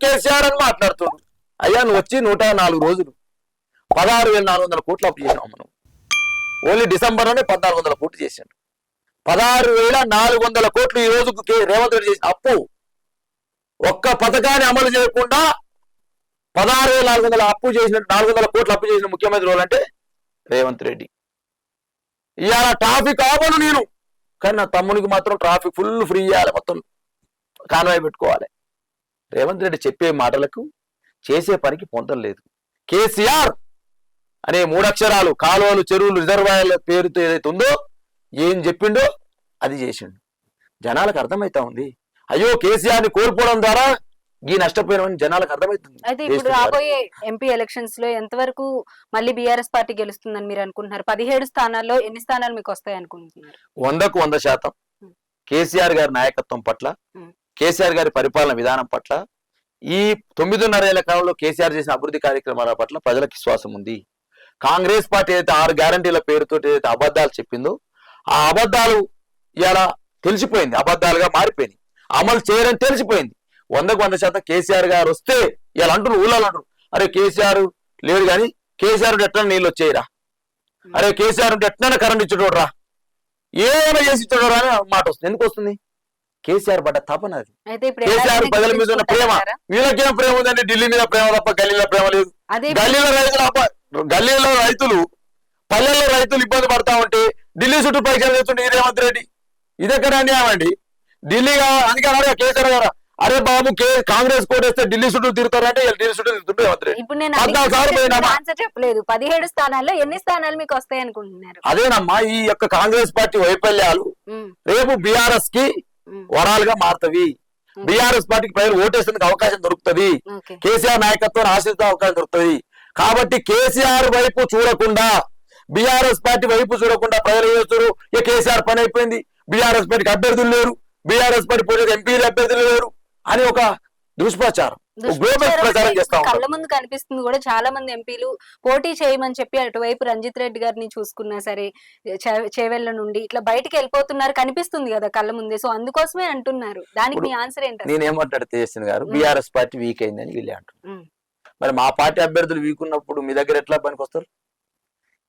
కేసీఆర్ అని మాట్లాడుతున్నాడు. అయ్యా నువ్వు వచ్చి 104 రోజులు 16,400 కోట్లు అప్పు చేసినావు. మనం ఓన్లీ డిసెంబర్లోనే 1,400 కోట్లు చేశాడు. 16,400 కోట్లు ఈ రోజుకు రేవంత్ రెడ్డి చేసిన అప్పు. ఒక్క పథకాన్ని అమలు చేయకుండా 16,400 అప్పు చేసిన 400 కోట్లు అప్పు చేసిన ముఖ్యమంత్రి వాళ్ళంటే రేవంత్ రెడ్డి. ఇవాళ ట్రాఫిక్ ఆపను నేను, కానీ నా తమ్మునికి మాత్రం ట్రాఫిక్ ఫుల్ ఫ్రీ చేయాలి, మొత్తం కాన్వాయ్ పెట్టుకోవాలి. రేవంత్ రెడ్డి చెప్పే మాటలకు చేసే పనికి పొందం లేదు. కేసీఆర్ అనే 3 అక్షరాలు కాలువలు, చెరువులు, రిజర్వాయర్ల పేరుతో ఏదైతే ఉందో ఏం చెప్పిండో అది చేసిండు. జనాలకు అర్థమైతా ఉంది. అయ్యో కేసీఆర్ ని కోల్పోవడం ద్వారా ఈ నష్టపోయిన జనాలకు అర్థమవుతుంది. అయితే ఇప్పుడు రాబోయే ఎంపీ ఎలక్షన్స్ లో ఎంతవరకు మళ్ళీ బీఆర్ఎస్ పార్టీ గెలుస్తుందని మీరు అనుకుంటున్నారు? 17 స్థానాల్లో ఎన్ని స్థానాలు మీకు వస్తాయి అనుకుంటున్నారు? 100కు 100% కేసీఆర్ గారి నాయకత్వం పట్ల, కేసీఆర్ గారి పరిపాలన విధానం పట్ల, ఈ 9.5 ఏళ్ల కాలంలో కేసీఆర్ చేసిన అభివృద్ధి కార్యక్రమాల పట్ల ప్రజలకు విశ్వాసం ఉంది. కాంగ్రెస్ పార్టీ ఏదైతే 6 గ్యారంటీల పేరుతో ఏదైతే అబద్ధాలు చెప్పిందో ఆ అబద్ధాలు ఇలా తెలిసిపోయింది, అబద్ధాలుగా మారిపోయింది, అమలు చేయరని తెలిసిపోయింది. 100కు 100% కేసీఆర్ గారు వస్తే ఇలా అంటున్నారు, ఊళ్ళో అంటారు, అరే కేసీఆర్ లేడు కానీ కేసీఆర్ ఎట్లా నీళ్ళు వచ్చేయరా, అరే కేసీఆర్ ఎట్లైనా కరెంట్ ఇచ్చేటోడు రా, ఏమైనా చేసి ఇచ్చేటోడు అని మాట వస్తుంది. ఎందుకు వస్తుంది? కేసీఆర్ పడ్డ తపన అది. కేసీఆర్ ప్రజల మీద ఉన్న ప్రేమ. వీళ్ళకేం ప్రేమ ఉందండి? ఢిల్లీ మీద ప్రేమ తప్ప గల్లీలో ప్రేమ లేదు. గల్లీలో రైతులు పల్లెల్లో రైతులు ఇబ్బంది పడతా ఉంటే ఢిల్లీ చుట్టూ పైసలు చేస్తుంటే ఈ రేవంత్ రెడ్డి ఇదెక్కడ అన్యాయం అండి? ఢిల్లీగా అందుకే కేసీఆర్ గారు అరే బాబు కాంగ్రెస్ కోటేస్తే ఢిల్లీ చుట్టూ తిరుగుతారంటే ఢిల్లీ చుట్టూ తిరుగుతుంటే రేవంత్ రెడ్డి. చెప్పలేదు 17 స్థానాల్లో ఎన్ని స్థానాలు మీకు వస్తాయి అనుకుంటున్నారు? అదేనమ్మా ఈ యొక్క కాంగ్రెస్ పార్టీ వైఫల్యాలు రేపు బీఆర్ఎస్ కి వరాలుగా మారుతవి. బీఆర్ఎస్ పార్టీకి ప్రజలు ఓటేసేందుకు అవకాశం దొరుకుతుంది. కేసీఆర్ నాయకత్వాన్ని ఆశించే అవకాశం దొరుకుతుంది. కాబట్టి కేసీఆర్ వైపు చూడకుండా, బీఆర్ఎస్ పార్టీ వైపు చూడకుండా ప్రజలు చేస్తారు ఇక కేసీఆర్ పని అయిపోయింది, బీఆర్ఎస్ పార్టీకి అభ్యర్థులు లేరు, బీఆర్ఎస్ పార్టీ పోటీ ఎంపీలు అభ్యర్థులు లేరు అని ఒక దుష్ప్రచారం, గ్లోబల్ ప్రచారం చేస్తా ఉంటారు. కళ్ళ ముందు కనిపిస్తుంది కూడా. చాలా మంది ఎంపీలు పోటీ చేయమని చెప్పి అటువైపు రంజిత్ రెడ్డి గారిని చూసుకున్నా సరే చేవెళ్ల నుండి ఇట్లా బయటికి వెళ్ళిపోతున్నారు, కనిపిస్తుంది కదా కళ్ళ ముందే. సో అందుకోసమే అంటున్నారు. దానికి మీ ఆన్సర్ ఏంటి? నేనేమంటాడు తేజస్విని గారు, బీఆర్ఎస్ పార్టీ వీక్ అయిందని వీళ్ళే అంటున్నారు. మరి మా పార్టీ అభ్యర్థులు వీక్ ఉన్నప్పుడు మీ దగ్గర ఎట్లా పనికి వస్తారు?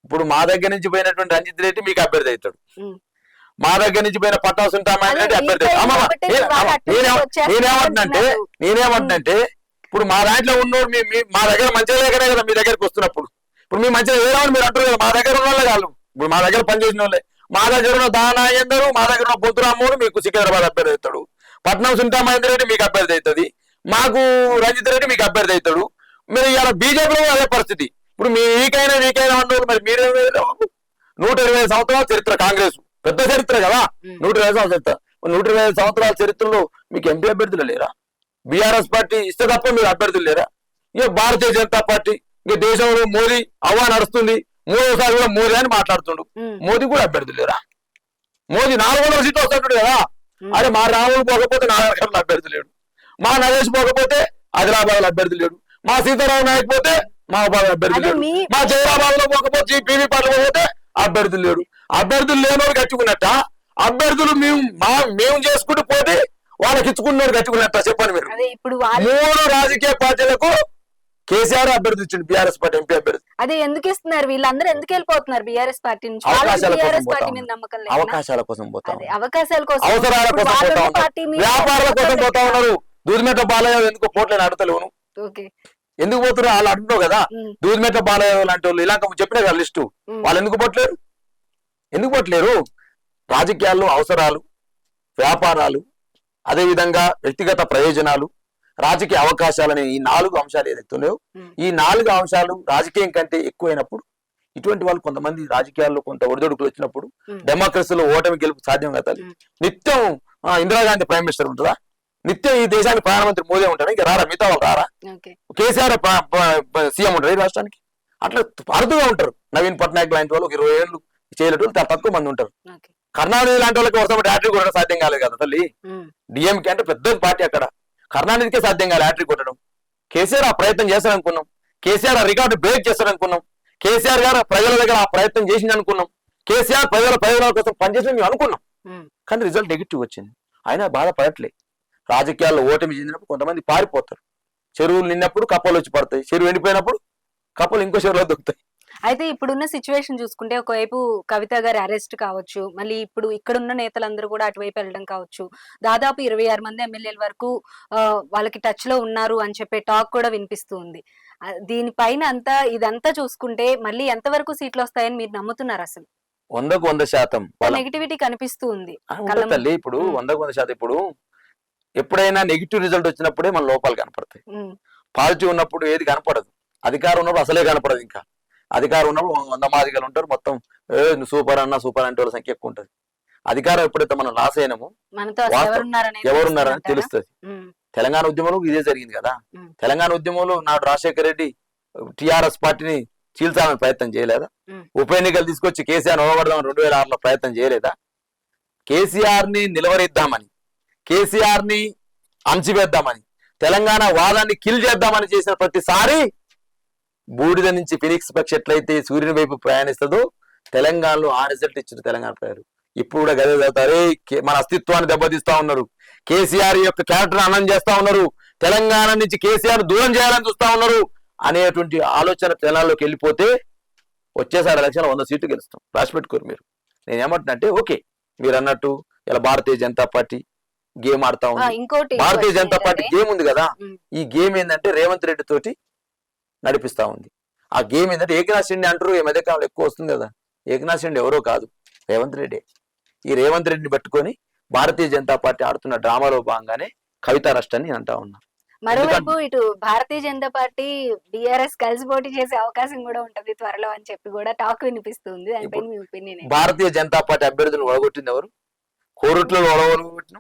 ఇప్పుడు మా దగ్గర నుంచి పోయినటువంటి రంజిత్ రెడ్డి మీకు అభ్యర్థి అవుతాడు, మా దగ్గర నుంచి పోయిన పట్టాసు అభ్యర్థి. నేనేమంటున్నంటే ఇప్పుడు మా దాంట్లో ఉన్నోడు మా దగ్గర మంచిగా లేకనే కదా మీ దగ్గరకు వస్తున్నప్పుడు. ఇప్పుడు మీ మంచిగా వేరే మీరు అంటారు కదా, మా దగ్గర ఉన్న వాళ్ళే కాదు, ఇప్పుడు మా దగ్గర పనిచేసిన వాళ్ళే. మా దగ్గర ఉన్న దానాయందరు, మా దగ్గర ఉన్న పొద్దురామ్మోడు మీకు సికింద్రాబాద్ అభ్యర్థి అవుతాడు, పట్నం సునీతా మహేందర్ రెడ్డి మీకు అభ్యర్థి అవుతుంది, మాకు రంజిత్ రెడ్డి మీకు అభ్యర్థి అవుతాడు. మీరు ఇలా బీజేపీలో అదే పరిస్థితి. ఇప్పుడు మీకైనా అన్నారు, మరి మీరే 120 సంవత్సరాల చరిత్ర కాంగ్రెస్, పెద్ద చరిత్ర కదా, 120 సంవత్సరాల చరిత్ర. 120 సంవత్సరాల చరిత్రలో మీకు ఎంపీ అభ్యర్థులు లేరా? బీఆర్ఎస్ పార్టీ ఇస్తే తప్ప మీరు అభ్యర్థులు లేరా? ఇక భారతీయ జనతా పార్టీ ఇక దేశంలో మోదీ అవ్వా నడుస్తుంది, 3వసారి కూడా మోదీ అని మాట్లాడుతుండు, మోదీ కూడా అభ్యర్థులు లేరా? మోదీ 400 సీట్లు వస్తుంటాడు కదా. అరే మా రాములు పోకపోతే నాగరికర్ల అభ్యర్థి లేడు, మా నరేష్ పోకపోతే ఆదిలాబాద్ అభ్యర్థి లేడు, మా సీతారాం నాయక్ పోతే మహాబాద్ అభ్యర్థి లేడు, మా జయరాబాద్ లో పోకపోతే పీవీ పాటలు పోతే అభ్యర్థులు లేడు. అభ్యర్థులు లేనోడు గట్టుకున్నట్ట, అభ్యర్థులు మేము చేసుకుంటూ పోతే వాళ్ళకి ఇచ్చుకున్నోడు గట్టుకున్నట్ట చెప్పండి మీరు. 3 రాజకీయ పార్టీలకు కేసీఆర్ అభ్యర్థి ఇచ్చిండు, బీఆర్ఎస్ పార్టీ ఎంపీ అభ్యర్థి. అదే ఎందుకు ఇస్తున్నారు? వీళ్ళందరూ ఎందుకు వెళ్ళిపోతున్నారు బీఆర్ఎస్ పార్టీ నుంచి? అవకాశాల కోసం పోతా ఉన్నారు, అవసరాల కోసం పోతా వ్యాపారాల కోసం పోతా ఉన్నారు. దూదిమెట్ల బాలయ్య ఎందుకు పోట్లేని అడతలేవును, ఎందుకు పోతున్నారు? వాళ్ళు అంటున్నావు కదా, దూదిమెట్ల బాలయ్య లాంటి వాళ్ళు ఇలా చెప్పినా కదా లిస్టు, వాళ్ళు ఎందుకు పోట్లేరు? రాజకీయాల్లో అవసరాలు, వ్యాపారాలు, అదే విధంగా వ్యక్తిగత ప్రయోజనాలు, రాజకీయ అవకాశాలని ఈ 4 అంశాలు ఏదైతే ఉన్నాయో, ఈ 4 అంశాలు రాజకీయం కంటే ఎక్కువైనప్పుడు ఇటువంటి వాళ్ళు కొంతమంది రాజకీయాల్లో కొంత ఒడిదొడుకులు వచ్చినప్పుడు ఉమ్, డెమోక్రసీలో ఓటమి గెలుపు సాధ్యం కదా. ఉమ్, నిత్యం ఇందిరాగాంధీ ప్రైమ్ మినిస్టర్ ఉంటుందా, నిత్యం ఈ దేశానికి ప్రధానమంత్రి మోదీ ఉంటారా, ఇంకా రారా మిగతా వాళ్ళు రారా, ఓకే. కేసీఆర్ సీఎం ఉంటారు ఈ రాష్ట్రానికి. అట్లా అరుదుగా ఉంటారు. నవీన్ పట్నాయక్ లాంటి వాళ్ళు 20 ఏళ్ళు చేయలేటోళ్ళు చాలా తక్కువ మంది ఉంటారు. ఓకే. కరుణానిధి లాంటి వాళ్ళకి వరుస హ్యాట్రిక్ కొట్టడం సాధ్యం కాలేదు కదా తల్లి. ఉమ్, డిఎంకే అంటే పెద్ద పార్టీ అక్కడ, కరుణానిధికే సాధ్యం కాలేదు హ్యాట్రిక్ కొట్టడం. కేసీఆర్ ఆ ప్రయత్నం చేస్తారనుకున్నాం, కేసీఆర్ ఆ రికార్డు బ్రేక్ చేస్తారనుకున్నాం, కేసీఆర్ గారు ప్రజల దగ్గర ఆ ప్రయత్నం చేసింది అనుకున్నాం, కేసీఆర్ ప్రజల కోసం పనిచేసిన మేము అనుకున్నాం. ఉమ్, కానీ రిజల్ట్ నెగిటివ్ వచ్చింది. ఆయన బాధపడట్లే. రాజకీయాల్లో ఓటమి చెందినప్పుడు కొంతమంది పారిపోతారు. చెరువులు నిన్నప్పుడు కప్పలు వచ్చి పడతాయి, చెరువు ఎండిపోయినప్పుడు కప్పలు ఇంకో చెరువులో దొరుకుతాయి. అయితే ఇప్పుడున్న సిచ్యువేషన్ చూసుకుంటే ఒకవైపు కవిత గారి అరెస్ట్ కావచ్చు, మళ్ళీ ఇప్పుడు ఇక్కడున్న నేతలందరూ కూడా అటువైపు వెళ్ళడం కావచ్చు, దాదాపు 26 మంది ఎమ్మెల్యేల వరకు వాళ్ళకి టచ్ లో ఉన్నారు అని చెప్పే టాక్ కూడా వినిపిస్తుంది. దీనిపైన ఇదంతా చూసుకుంటే మళ్ళీ ఎంతవరకు సీట్లు వస్తాయని మీరు నమ్ముతున్నారు? అసలు 100% నెగిటివిటీ కనిపిస్తూ ఉంది తల్లి. ఇప్పుడు 100% ఇప్పుడు ఎప్పుడైనా నెగిటివ్ రిజల్ట్ వచ్చినప్పుడే మన లోపాలు కనపడతాయి. పాజిటివ్ ఉన్నప్పుడు ఏది కనపడదు. అధికారం ఉన్నప్పుడు అసలే కనపడదు. ఇంకా అధికారం ఉన్నప్పుడు 100 మాదిగలు ఉంటారు, మొత్తం సూపర్ అన్న సూపర్ అంటే వాళ్ళ సంఖ్య ఎక్కువ ఉంటుంది. అధికారం ఎప్పుడైతే మనం లాస్ అయినామో ఎవరున్నారని తెలుస్తుంది. తెలంగాణ ఉద్యమంలో ఇదే జరిగింది కదా. తెలంగాణ ఉద్యమంలో నాడు రాజశేఖర రెడ్డి టిఆర్ఎస్ పార్టీని చీల్చాలని ప్రయత్నం చేయలేదా? ఉప ఎన్నికలు తీసుకొచ్చి కేసీఆర్ నిలబడదామని 2006లో ప్రయత్నం చేయలేదా? కేసీఆర్ ని నిలవరిద్దామని, కేసీఆర్ ని అణచివేద్దామని, తెలంగాణ వాదాన్ని కిల్ చేద్దామని చేసిన ప్రతిసారి బూడిద నుంచి ఫినిక్స్ పక్షి ఎట్లయితే సూర్యుని వైపు ప్రయాణిస్తుందో తెలంగాణలో ఆ రిజల్ట్ ఇచ్చిన తెలంగాణ ప్రజలు ఇప్పుడు కూడా గదే చదువుతారు. మన అస్తిత్వాన్ని దెబ్బతీస్తా ఉన్నారు, కేసీఆర్ యొక్క క్యారెక్టర్ అన్నం చేస్తా ఉన్నారు, తెలంగాణ నుంచి కేసీఆర్ దూరం చేయాలని చూస్తా ఉన్నారు అనేటువంటి ఆలోచన తెలంగాణలోకి వెళ్ళిపోతే వచ్చేసారి ఎలక్షన్ 100 సీట్లు గెలుస్తాం. రాసి పెట్టుకోరు మీరు. నేను ఏమంటున్నంటే ఓకే, మీరు అన్నట్టు ఇలా భారతీయ జనతా పార్టీ గేమ్ ఆడుతా ఉంది. భారతీయ జనతా పార్టీ గేమ్ ఉంది కదా, ఈ గేమ్ ఏంటంటే రేవంత్ రెడ్డి తోటి నడిపిస్తా ఉంది. ఆ గేమ్ ఏంటంటే ఏకనాథ్ షిండే అంటారు, ఈ మధ్యకాలంలో ఎక్కువ వస్తుంది కదా. ఏకనాథ్ షిండే ఎవరో కాదు, రేవంత్ రెడ్డి. ఈ రేవంత్ రెడ్డిని పట్టుకొని భారతీయ జనతా పార్టీ ఆడుతున్న డ్రామాలో భాగంగానే కవిత అరెస్ట్ అని అంటా ఉన్నా. మరోవైపు ఇటు భారతీయ జనతా పార్టీ బీఆర్ఎస్ కలిసి పోటీ చేసే అవకాశం కూడా ఉంటది త్వరలో అని చెప్పి కూడా టాక్ వినిపిస్తుంది. దానిపైన మీ ఒపీనియన్? భారతీయ జనతా పార్టీ అభ్యర్థులను ఓడగొట్టింది ఎవరు? కోరుట్లలో ఓడగొట్టిన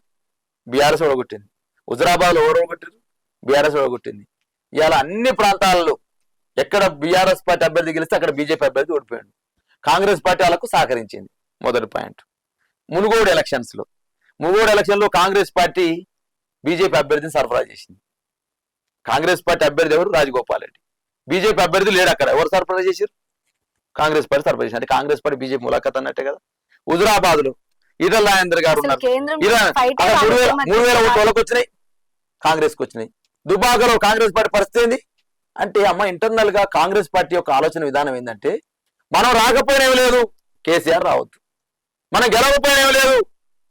బీఆర్ఎస్ ఓడగొట్టింది, హుజరాబాద్ లో ఓడగొట్టింది బీఆర్ఎస్ ఓడగొట్టింది. ఇవాళ అన్ని ప్రాంతాలలో ఎక్కడ బీఆర్ఎస్ పార్టీ అభ్యర్థి గెలిస్తే అక్కడ బీజేపీ అభ్యర్థి ఓడిపోయాడు. కాంగ్రెస్ పార్టీ వాళ్ళకు సహకరించింది. మొదటి పాయింట్. మునుగోడు ఎలక్షన్స్ లో కాంగ్రెస్ పార్టీ బీజేపీ అభ్యర్థిని సరఫరా చేసింది. కాంగ్రెస్ పార్టీ అభ్యర్థి ఎవరు? రాజగోపాల్ రెడ్డి. బీజేపీ అభ్యర్థి లేడు అక్కడ. ఎవరు సరఫరా చేశారు? కాంగ్రెస్ పార్టీ సరఫరా చేసింది. అంటే కాంగ్రెస్ పార్టీ బీజేపీ ములాఖత్ అన్నట్టే కదా. హుజరాబాద్ లో ఈటల రాజేందర్ గారు ఉన్నారు, 3000 ఓట్లకు వచ్చినాయి, కాంగ్రెస్ కి వచ్చినాయి. దుబాకలో కాంగ్రెస్ పార్టీ పరిస్థితి ఏంది అంటే, అమ్మ ఇంటర్నల్ గా కాంగ్రెస్ పార్టీ యొక్క ఆలోచన విధానం ఏంటంటే, మనం రాకపోయినా లేదు కేసీఆర్ రావద్దు, మనం గెలవకపోయినా లేదు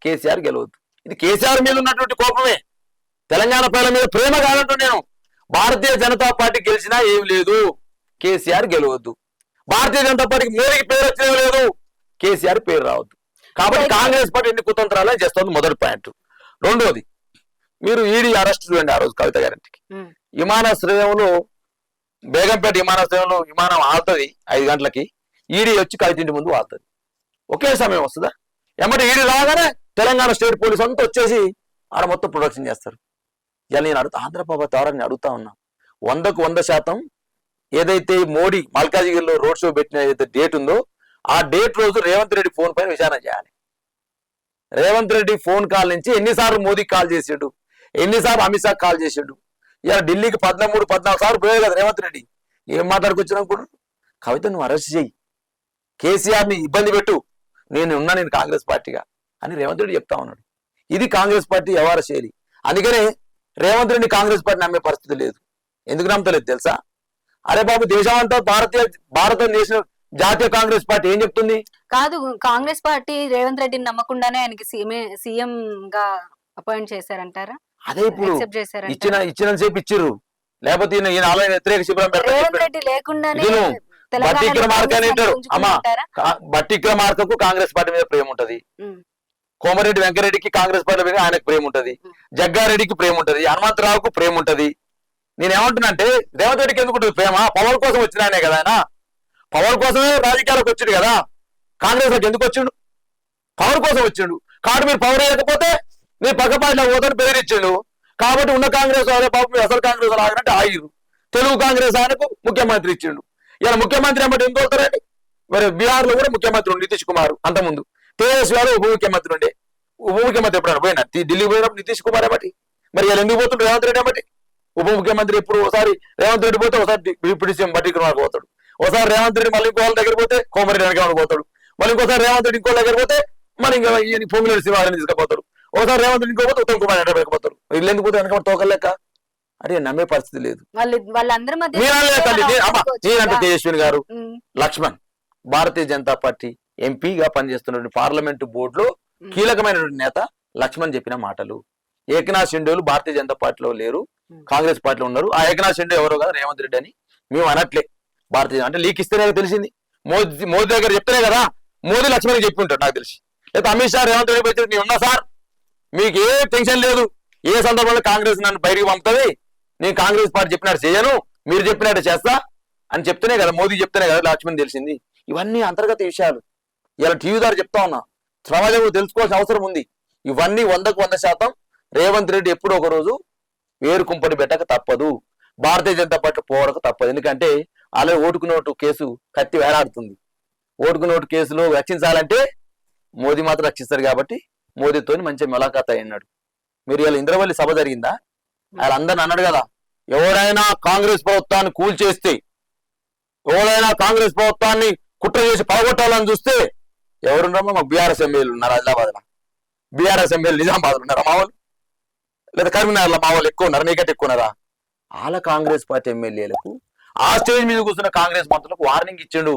కేసీఆర్ గెలవద్దు. ఇది కేసీఆర్ మీద ఉన్నటువంటి కోపమే, తెలంగాణ ప్రజల మీద ప్రేమ కాదంటూ. నేను భారతీయ జనతా పార్టీ గెలిచినా ఏం లేదు, కేసీఆర్ గెలవద్దు. భారతీయ జనతా పార్టీకి మోదీకి పేరు వచ్చినా లేదు, కేసీఆర్ పేరు రావద్దు. కాబట్టి కాంగ్రెస్ పార్టీ ఎన్ని కుతంత్రాలు చేస్తుంది. మొదటి పాయింట్. రెండోది, మీరు ఈడీ అరెస్ట్ చూడండి. ఆ రోజు కవిత గారింటికి విమానాశ్రయంలో, బేగంపేట విమానాశ్రయంలో విమానం ఆడుతుంది 5 గంటలకి, ఈడీ వచ్చి కవిత ఇంటి ముందు ఆడుతుంది. ఒకే సమయం వస్తుందా? ఏమంటే ఈడీ రాగానే తెలంగాణ స్టేట్ పోలీస్ అంతా వచ్చేసి ఆడ మొత్తం ప్రొడక్షన్ చేస్తారు. ఇలా నేను ఆంధ్రప్రభ ద్వారా నేను అడుగుతా ఉన్నా, 100కు 100% ఏదైతే మోడీ మల్కాజిగిరిలో రోడ్ షో పెట్టిన ఏదైతే డేట్ ఉందో ఆ డేట్ రోజు రేవంత్ రెడ్డి ఫోన్ పైన విచారణ చేయాలి. రేవంత్ రెడ్డి ఫోన్ కాల్ నుంచి ఎన్నిసార్లు మోదీకి కాల్ చేసాడు, ఎన్నిసార్లు అమిత్ షా కాల్ చేసాడు. ఇలా ఢిల్లీకి 13-14 సార్లు పోయాడు కదా రేవంత్ రెడ్డి. ఏం మాట్లాడుకొచ్చిన అనుకుంటున్నాడు? కవిత నువ్వు అరెస్ట్ చేయి, కేసీఆర్ ని ఇబ్బంది పెట్టు, నేను కాంగ్రెస్ పార్టీగా అని రేవంత్ రెడ్డి చెప్తా ఉన్నాడు. ఇది కాంగ్రెస్ పార్టీ వ్యవహార శైలి. అందుకనే రేవంత్ రెడ్డి కాంగ్రెస్ పార్టీ నమ్మే పరిస్థితి లేదు. ఎందుకు నమ్మతలేదు తెలుసా? అరే బాబు, దేశమంతా భారత నేషనల్ జాతీయ కాంగ్రెస్ పార్టీ ఏం చెప్తుంది? కాదు, కాంగ్రెస్ పార్టీ రేవంత్ రెడ్డిని నమ్మకుండానే ఆయనకి సీఎం గా అపాయింట్ చేశారంటారా? అదే ఇప్పుడు ఇచ్చిన సేపు ఇచ్చిర్రు, లేకపోతే ఈయన ఆలయ వ్యతిరేక శిబిరం బట్టి విక్రమార్క అని అంటారు. అమ్మా, బట్టి విక్రమార్కకు కాంగ్రెస్ పార్టీ మీద ప్రేమ ఉంటది, కోమరెడ్డి వెంకరెడ్డికి కాంగ్రెస్ పార్టీ మీద ఆయనకు ప్రేమ ఉంటది, జగ్గారెడ్డికి ప్రేమ ఉంటది, హనుమంతరావుకు ప్రేమ ఉంటది. నేనేమంటున్నా అంటే, రేవంత్ రెడ్డికి ఎందుకు ఉంటుంది ప్రేమ? పవర్ కోసం వచ్చిన ఆయనే కదా ఆయన. పవర్ కోసమే రాజకీయాలకు వచ్చిండు కదా, కాంగ్రెస్ లోకి ఎందుకు వచ్చిండు? పవర్ కోసం వచ్చిండు. కాబట్టి మీరు పవర్ వేయకపోతే మీరు పక్క పార్టీలో పోతాను బెదిరించిండు. కాబట్టి ఉన్న కాంగ్రెస్ అదే పాపం మీరు అసలు కాంగ్రెస్ ఆగినట్టు ఆగిరు. తెలుగు కాంగ్రెస్ ఆయనకు ముఖ్యమంత్రి ఇచ్చిండు. ఇలా ముఖ్యమంత్రి ఏమంటే ఎందుకు అవుతారండి? మరి బీహార్ లో కూడా ముఖ్యమంత్రి ఉండి నితీష్ కుమార్, అంతకుముందు తేజస్వి గారు ఉప ముఖ్యమంత్రి ఉండే. ఉప ముఖ్యమంత్రి ఎప్పుడైనా పోయినా ఢిల్లీ పోయినప్పుడు నితీష్ కుమార్ ఏమటి, మరి ఇలా ఎందుకు పోతుండ్రు రేవంత్ రెడ్డి ఏమటి? ఉప ముఖ్యమంత్రి ఎప్పుడు ఒకసారి రేవంత్ రెడ్డి పోతే ఒకసారి డిప్యూటీ సీఎం బట్టి కుమార్ పోతాడు, ఒకసారి రేవంత్ రెడ్డి మళ్ళీ ఇంకో వాళ్ళ దగ్గర పోతే కోమరెడ్డి వెనక పోతాడు, మళ్ళీ ఇంకోసారి రేవంత్ రెడ్డి ఇంకో దగ్గర పోతే మళ్ళీ ఇంకా పొంగులేడు శివారిని తీసుకుపోతాడు, ఒకసారి రేవంత్ రెడ్డి ఇంకో పోతే ఉత్తమ్ కుమార్ వెనక వెళ్ళిపోతారు. వీళ్ళు ఎందుకు పోతే వెనక తోకలేక అంటే నమ్మే పరిస్థితి లేదు. నేనంటే తేజస్విని గారు, లక్ష్మణ్ భారతీయ జనతా పార్టీ ఎంపీగా పనిచేస్తున్న పార్లమెంటు బోర్డులో కీలకమైనటువంటి నేత లక్ష్మణ్ చెప్పిన మాటలు. ఏకనాథ్ షిండేలు భారతీయ జనతా పార్టీలో లేరు, కాంగ్రెస్ పార్టీలో ఉన్నారు. ఆ ఏకనాథ్ షిండే ఎవరో కదా రేవంత్ రెడ్డి అని మేము అనట్లే. భారతీయ అంటే లీక్ ఇస్తేనే తెలిసింది, మోదీ దగ్గర చెప్తేనే కదా మోదీ లక్ష్మణ్కి చెప్పి ఉంటాడు నాకు తెలిసి. లేదా అమిత్ షా రేవంత్ రెడ్డి వచ్చి నేను ఉన్నా సార్, మీకు ఏ టెన్షన్ లేదు, ఏ సందర్భంలో కాంగ్రెస్ నన్ను బయటికి పంపుతుంది, నేను కాంగ్రెస్ పార్టీ చెప్పినట్టు చేయను, మీరు చెప్పినట్టు చేస్తా అని చెప్తేనే కదా, మోదీ చెప్తేనే కదా లక్ష్మణ్ తెలిసింది. ఇవన్నీ అంతర్గత విషయాలు. ఇలా టీవీ ద్వారా చెప్తా ఉన్నా, సమాజం తెలుసుకోవాల్సిన అవసరం ఉంది. ఇవన్నీ 100% రేవంత్ రెడ్డి ఎప్పుడో ఒక రోజు వేరు కుంపటి పెట్టక తప్పదు, భారతీయ జనతా పార్టీ పోవడక తప్పదు. ఎందుకంటే అలా ఓటుకు నోటు కేసు కత్తి వేలాడుతుంది. ఓటుకు నోటు కేసులో రక్షించాలంటే మోదీ మాత్రం రక్షిస్తారు. కాబట్టి మోదీతో మంచి ములాఖాత్ అయినాడు. మీరు ఇలా ఇంద్రవల్లి సభ జరిగిందా, వాళ్ళందరిని అన్నాడు కదా, ఎవరైనా కాంగ్రెస్ ప్రభుత్వాన్ని కూల్చేస్తే, ఎవరైనా కాంగ్రెస్ ప్రభుత్వాన్ని కుట్ర చేసి పడగొట్టాలని చూస్తే ఎవరున్నారో మాకు బీఆర్ఎస్ ఎమ్మెల్యేలు ఉన్నారు. ఆదిలాబాద్ లో బీఆర్ఎస్ ఎమ్మెల్యేలు నిజామాబాద్ లో ఉన్నారా మా వాళ్ళు, లేదా కరీంనగర్ లో మా వాళ్ళు ఎక్కువ ఉన్నారు, మీకంటే ఎక్కువ ఉన్నారా? వాళ్ళ కాంగ్రెస్ పార్టీ ఎమ్మెల్యేలకు ఆ స్టేజ్ మీద కూర్చున్న కాంగ్రెస్ మంత్రులకు వార్నింగ్ ఇచ్చిండు.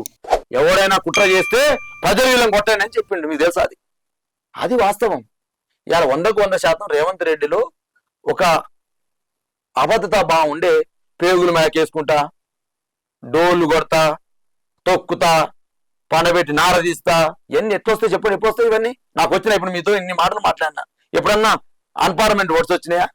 ఎవరైనా కుట్ర చేస్తే ప్రజలు వీళ్ళని కొట్టండి అని చెప్పిండు. మీకు తెలుసా అది వాస్తవం. ఇవాళ 100% రేవంత్ రెడ్డిలో ఒక అబద్ధత బాగుండే, పేగులు మేకేసుకుంటా, డోళ్ళు కొడతా, తొక్కుతా, పండబెట్టి నారదీస్తా, ఇవన్నీ ఎట్లొస్తాయి చెప్పండి? ఎప్పుడు వస్తాయి ఇవన్నీ? నాకు వచ్చినాయి. ఇప్పుడు మీతో ఇన్ని మాటలు మాట్లాడినా, ఎప్పుడన్నా అన్పార్లమెంట్ వర్డ్స్ వచ్చినాయా?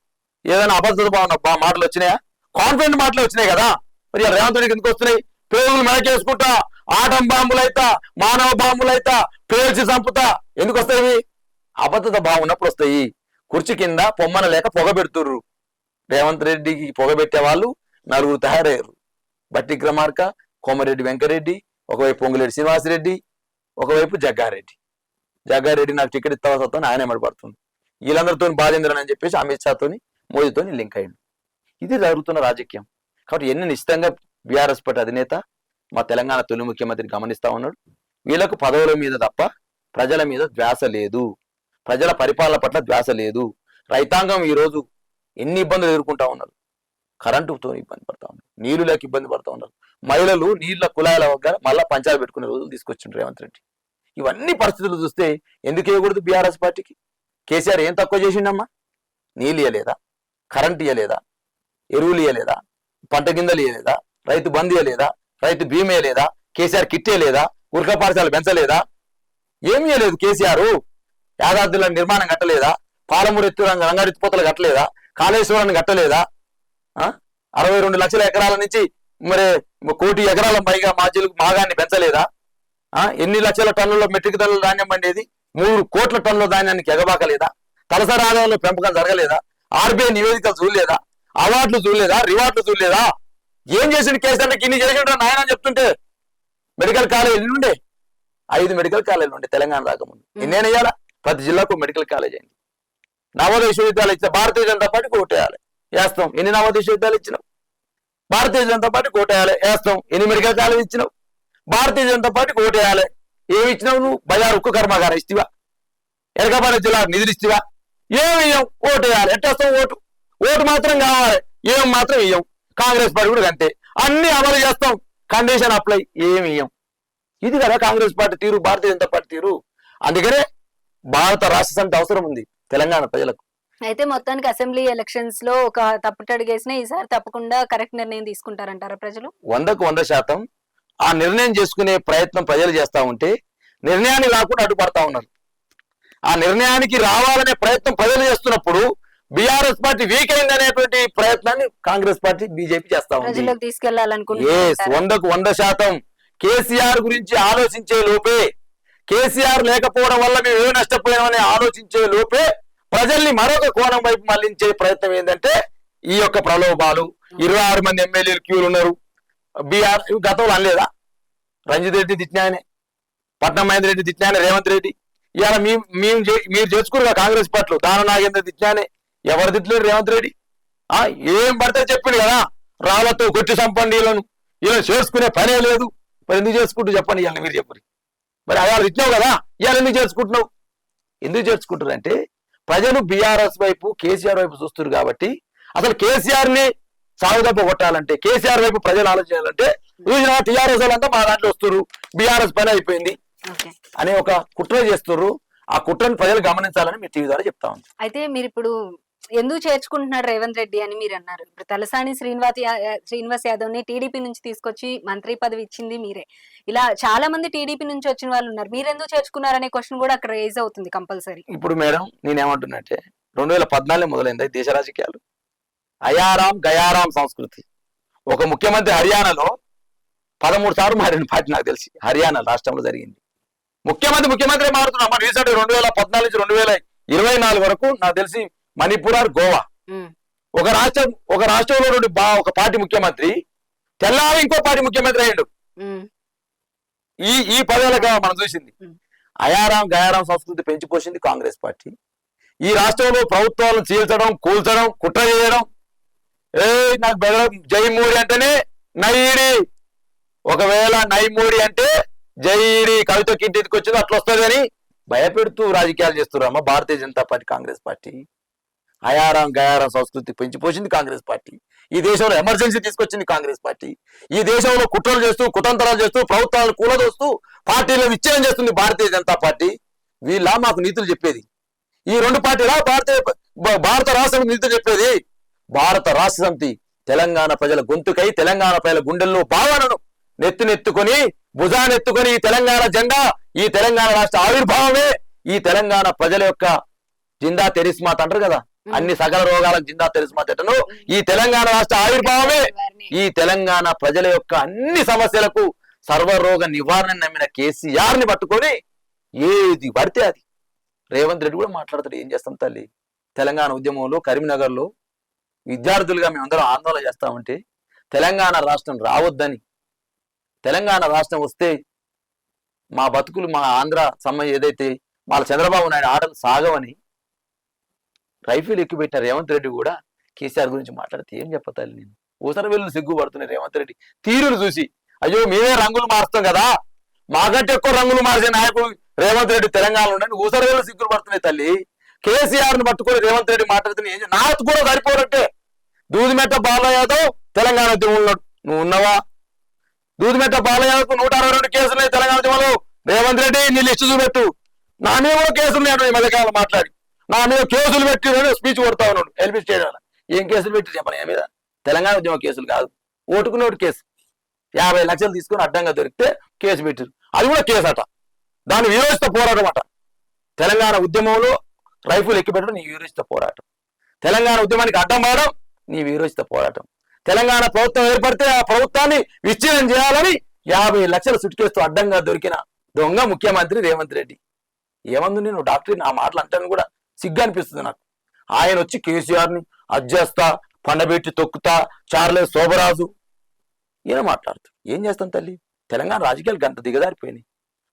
ఏదైనా అబద్ధత బాగున్న మాటలు వచ్చినాయా? కాన్ఫిడెంట్ మాటలు వచ్చినాయి కదా. మరి రేవంత్ రెడ్డికి ఎందుకు వస్తున్నాయి? పేగులు మేకేసుకుంటా, ఆటం బాంబులైతా, మానవ బాంబులైతా, పేల్చి చంపుతా, ఎందుకు వస్తాయి? అబద్ధత బాగున్నప్పుడు వస్తాయి. కుర్చీ కింద పొమ్మన లేక పొగ పెడుతుర్రు. రేవంత్ రెడ్డికి పొగ పెట్టే వాళ్ళు నలుగురు తయారయ్యారు. బట్టి విక్రమార్క, కోమరెడ్డి వెంకరెడ్డి, ఒకవైపు పొంగులేటి శ్రీనివాసరెడ్డి, ఒకవైపు జగ్గారెడ్డి. జగ్గారెడ్డి నాకు టికెట్ ఇస్తావా ఆయన పడుతుంది. వీళ్ళందరితో బాధేంద్రన్ అని చెప్పేసి అమిత్ షాతోని మోదీతో లింక్ అయ్యింది. ఇది జరుగుతున్న రాజకీయం. కాబట్టి ఎన్ని నిశ్చితంగా బీఆర్ఎస్ పార్టీ అధినేత మా తెలంగాణ తొలి ముఖ్యమంత్రి గమనిస్తా ఉన్నాడు. వీళ్ళకు పదవుల మీద తప్ప ప్రజల మీద ధ్యాస లేదు, ప్రజల పరిపాలన పట్ల ధ్యాస లేదు. రైతాంగం ఈరోజు ఎన్ని ఇబ్బందులు ఎదుర్కొంటా ఉన్నారు. కరెంటుతో ఇబ్బంది పడతా ఉన్నారు, నీళ్లు లేక ఇబ్బంది పడతా ఉన్నారు. మహిళలు నీళ్ల కుళాయిల వద్ద మళ్ళా పంచాయతీ పెట్టుకునే రోజులు తీసుకొచ్చిండ్రు రేవంత్ రెడ్డి. ఇవన్నీ పరిస్థితులు చూస్తే ఎందుకు ఇవ్వకూడదు బీఆర్ఎస్ పార్టీకి? కేసీఆర్ ఏం తక్కువ చేసిండమ్మా? నీళ్ళు ఇవ్వలేదా? కరెంట్ ఇవ్వలేదా? ఎరువులు ఇవ్వలేదా? పంట గింజలు ఇవ్వలేదా? రైతు బంధు ఇవ్వలేదా? రైతు బీమా ఇవ్వలేదా? కేసీఆర్ కిట్ ఇవ్వలేదా? ఉరక పాఠశాలలు పెంచలేదా? ఏమి ఇవ్వలేదు కేసీఆర్. యాదాద్రుల నిర్మాణం కట్టలేదా? పాలమూరు ఎత్తు రంగారెత్తిపోతలు కట్టలేదా? కాళేశ్వరాన్ని కట్టలేదా? 62 లక్షల ఎకరాల నుంచి మరి 1 కోటి ఎకరాల పైగా మాగాన్ని పెంచలేదా? ఎన్ని లక్షల టన్నుల మెట్రిక్ టన్నుల ధాన్యం పండేది? 3 కోట్ల టన్నుల ధాన్యానికి ఎగబాకలేదా? తలసరి ఆదాయంలో పెంపకం జరగలేదా? ఆర్బీఐ నివేదికలు చూడలేదా? అవార్డులు చూడలేదా? రివార్డులు చూడలేదా? ఏం చేసిండు కేసీఆర్? ఇన్ని చేసిండు నాయన చెప్తుంటే. మెడికల్ కాలేజీలు ఉండే 5 మెడికల్ కాలేజీలు ఉండే తెలంగాణ రాకముందు. ఎన్నేనా ఇవ్వాలా? ప్రతి జిల్లాకు మెడికల్ కాలేజ్ అయింది. నవోదయ విశ్వవిద్యాలయం ఇచ్చిన భారతీయ జనతా పార్టీ ఓటేయాలి, వేస్తాం. ఎన్ని నవోదయ విశ్వవిద్యాలయం ఇచ్చినావు? భారతీయ జనతా పార్టీ ఓటేయాలి, వేస్తాం. ఎన్ని మెడికల్ కాలేజ్ ఇచ్చినావు? భారతీయ జనతా పార్టీకి ఓటేయాలి. ఏమి ఇచ్చినావు నువ్వు? బజార్ ఉక్కు కర్మాగారం ఇస్తావా? ఎరకపల్లి జిల్లా నిధులు ఇస్తావా? ఏమి ఇయ్యం, ఓటేయాలి. ఎట్టేస్తాం? ఓటు మాత్రం కావాలి, ఏం మాత్రం ఇయ్యం. కాంగ్రెస్ పార్టీ కూడా అంతే, అన్ని అమలు చేస్తాం, కండిషన్ అప్లై, ఏమి ఇయ్యం. ఇది కదా కాంగ్రెస్ పార్టీ తీరు, భారతీయ జనతా పార్టీ తీరు. అందుకనే భారత రాష్ట్ర సమితి అవసరం ఉంది తెలంగాణ ప్రజలకు. అయితే మొత్తానికి అసెంబ్లీ ఎలక్షన్స్ లో ఒక తప్పుటడుగేసినా ఈసారి తప్పకుండా కరెక్ట్ నిర్ణయం తీసుకుంటారంటారా ప్రజలు? 100% ఆ నిర్ణయం చేసుకునే ప్రయత్నం ప్రజలు చేస్తా ఉంటే నిర్ణయాన్ని రాకుండా అడ్డుపడతా ఉన్నారు. ఆ నిర్ణయానికి రావాలనే ప్రయత్నం ప్రజలు చేస్తున్నప్పుడు బీఆర్ఎస్ పార్టీ వీక్ అయింది అనేటువంటి ప్రయత్నాన్ని కాంగ్రెస్ పార్టీ బీజేపీ చేస్తా ఉంది. ప్రజలకు తీసుకెళ్లాలనుకుంటున్నారు. 100% కేసీఆర్ గురించి ఆలోచించే లోపే, కేసీఆర్ లేకపోవడం వల్ల మేము ఏమి నష్టపోయామని ఆలోచించే లోపే ప్రజల్ని మరొక కోణం వైపు మళ్లించే ప్రయత్నం ఏంటంటే ఈ యొక్క ప్రలోభాలు. 26 మంది ఎమ్మెల్యేలు క్యూలు ఉన్నారు. బీఆర్ గతంలో అనలేదా? రంజిత్ రెడ్డి తిట్టినాయనే, పట్నం మహేందర్ రెడ్డి తిట్టినాయనే, రేవంత్ రెడ్డి. ఇవాళ మీరు చేసుకున్నారు కాంగ్రెస్ పార్టీలో దాన నాగేంద్ర తిట్టినానే, ఎవరు తిట్టలేరు రేవంత్ రెడ్డి. ఏం పడితే చెప్పింది కదా, రాళ్లతో కొట్టి సంపండి వీళ్ళను, వీళ్ళని చేసుకునే పనే లేదు. మరి ఎందుకు చేసుకుంటూ చెప్పండి, ఇవాళ మీరు చెప్పండి. మరి అలా తిట్టినావు కదా, ఇవాళ ఎందుకు చేసుకుంటున్నావు? ఎందుకు చేసుకుంటారు అంటే ప్రజలు బీఆర్ఎస్ వైపు కేసీఆర్ వైపు చూస్తున్నారు కాబట్టి. అసలు కేసీఆర్ ని సాగుదప్ప కొట్టాలంటే, కేసీఆర్ వైపు ప్రజలు ఆలోచించాలంటే టీఆర్ఎస్ వాళ్ళంతా మా దాంట్లో వస్తున్నారు, బీఆర్ఎస్ పని అయిపోయింది అనే ఒక కుట్ర చేస్తున్నారు. ఆ కుట్రని ప్రజలు గమనించాలని మీ టీవీ ద్వారా చెప్తా ఉంది. అయితే మీరు ఇప్పుడు ఎందుకు చేర్చుకుంటున్నాడు రేవంత్ రెడ్డి అని మీరు అన్నారు. ఇప్పుడు తలసాని శ్రీనివాస్ యాదవ్ ని టీడీపీ నుంచి తీసుకొచ్చి మంత్రి పదవి ఇచ్చింది మీరే. ఇలా చాలా మంది టీడీపీ నుంచి వచ్చిన వాళ్ళు ఉన్నారు, మీరు ఎందుకు చేర్చుకున్నారనే క్వశ్చన్ కూడా అక్కడ రేజ్ అవుతుంది కంపల్సరీ. ఇప్పుడు మేడం నేనేమంటున్నట్టే 2014 మొదలైంది దేశ రాజకీయాలు. అయారాం గయారాం సంస్కృతి. ఒక ముఖ్యమంత్రి హర్యానాలో 13 సార్లు మారిన పార్టీ నాకు తెలిసి హర్యానా రాష్ట్రంలో జరిగింది. ముఖ్యమంత్రి మారుతున్నాం. మన రీసెంట్ 2014 నుంచి 2024 వరకు నాకు తెలిసి మణిపూర్ ఆర్ గోవా. ఒక రాష్ట్రంలో నుండి ఒక పార్టీ ముఖ్యమంత్రి తెల్లారి ఇంకో పార్టీ ముఖ్యమంత్రి అయ్యాడు. ఈ పదేళ్ళగా మనం చూసింది. అయారాం గయారాం సంస్కృతి పెంచిపోసింది కాంగ్రెస్ పార్టీ. ఈ రాష్ట్రంలో ప్రభుత్వాలను చీల్చడం, కూల్చడం, కుట్ర చేయడం. నాకు జై మోడీ అంటేనే నైడి, ఒకవేళ నై మోడీ అంటే జైడి కవిత కింటికి వచ్చింది అట్లా వస్తుంది అని భయపెడుతూ రాజకీయాలు చేస్తున్నారమ్మా భారతీయ జనతా పార్టీ, కాంగ్రెస్ పార్టీ. అయారాం గయారాం సంస్కృతి పెంచిపోసింది కాంగ్రెస్ పార్టీ. ఈ దేశంలో ఎమర్జెన్సీ తీసుకొచ్చింది కాంగ్రెస్ పార్టీ. ఈ దేశంలో కుట్రలు చేస్తూ, కుతంత్రాలు చేస్తూ, ప్రభుత్వాలను కూలదోస్తూ పార్టీలను విచ్ఛేదం చేస్తుంది భారతీయ జనతా పార్టీ. వీళ్ళ మాకు నీతులు చెప్పేది ఈ రెండు పార్టీలా? భారత రాష్ట్ర నీతులు చెప్పేది భారత రాష్ట్ర సమితి తెలంగాణ ప్రజల గొంతుకై, తెలంగాణ ప్రజల గుండెల్లో భావనను నెత్తుకొని భుజానెత్తుకొని ఈ తెలంగాణ జెండా, ఈ తెలంగాణ రాష్ట్ర ఆవిర్భావమే ఈ తెలంగాణ ప్రజల యొక్క జిందా తెరిస్మాత్ అంటారు కదా, అన్ని సకల రోగాలకు జిందా తెరిస్మాత్ ఎటను ఈ తెలంగాణ రాష్ట్ర ఆవిర్భావమే ఈ తెలంగాణ ప్రజల యొక్క అన్ని సమస్యలకు సర్వరోగ నివారణ నమ్మిన కేసీఆర్ ని పట్టుకొని ఏది పడితే అది. రేవంత్ రెడ్డి కూడా మాట్లాడతాడు. ఏం చేస్తాం తల్లి, తెలంగాణ ఉద్యమంలో కరీంనగర్ లో విద్యార్థులుగా మేమందరం ఆందోళన చేస్తామంటే తెలంగాణ రాష్ట్రం రావద్దని, తెలంగాణ రాష్ట్రం వస్తే మా బతుకులు, మా ఆంధ్ర సమ్మె ఏదైతే వాళ్ళ చంద్రబాబు నాయుడు ఆటలు సాగవని రైఫిల్ ఎక్కుపెట్టిన రేవంత్ రెడ్డి కూడా కేసీఆర్ గురించి మాట్లాడితే ఏం చెప్పతాలి? నేను ఊసర వెళ్ళు సిగ్గుపడుతున్నాయి రేవంత్ రెడ్డి తీరును చూసి. అయ్యో మేమే రంగులు మారుస్తాం కదా, మాకంటే ఎక్కువ రంగులు మార్చే నాయకుడు రేవంత్ రెడ్డి తెలంగాణలో ఉండని ఊసర వెళ్ళు సిగ్గులు పడుతున్నాయి తల్లి. కేసీఆర్ ని పట్టుకొని రేవంత్ రెడ్డి మాట్లాడుతున్నా నాకు కూడా సరిపోరంటే. దూదిమెట్ట బాలయ్య యాదవ్ తెలంగాణ ఉద్యమంలో ఉన్నాడు, నువ్వు ఉన్నావా? దూదిమెట్ట బాలయ్య యాదవ్ 162 కేసులు తెలంగాణ ఉద్యమంలో. రేవంత్ రెడ్డి నీ లిస్టు చూపెట్టు. నా మీద కూడా కేసులు ఉన్నాయి. ఈ మధ్యకాలంలో మాట్లాడి నా మీద కేసులు పెట్టి స్పీచ్ కొడతా ఉన్నాడు ఎల్బీ స్టేడియంలో. ఏం కేసులు పెట్టి చెప్పను మీద? తెలంగాణ ఉద్యమ కేసులు కాదు, ఓటుకునేవాడు కేసు. 50 లక్షలు తీసుకొని అడ్డంగా దొరికితే కేసు పెట్టారు, అది కూడా కేసు అట. దాని వీరోచిత పోరాటం అట. తెలంగాణ ఉద్యమంలో రైఫిల్ ఎక్కిపెట్టడం నీ వీరోచిత పోరాటం, తెలంగాణ ఉద్యమానికి అడ్డం పడడం నీ వీరోచిత పోరాటం. తెలంగాణ ప్రభుత్వం ఏర్పడితే ఆ ప్రభుత్వాన్ని విచ్ఛిన్నం చేయాలని 50 లక్షల సుట్కేస్తూ అడ్డంగా దొరికిన దొంగ ముఖ్యమంత్రి రేవంత్ రెడ్డి. ఏమందు నేను డాక్టర్ నా మాటలు అంటాను కూడా సిగ్గు అనిపిస్తుంది నాకు. ఆయన వచ్చి కేసీఆర్ ని అజ్జేస్తా, పండబెట్టి తొక్కుతా, చార్లెస్ శోభరాజు ఈయన మాట్లాడుతూ ఏం చేస్తాం తల్లి? తెలంగాణ రాజకీయాలు గంట దిగదారిపోయినాయి.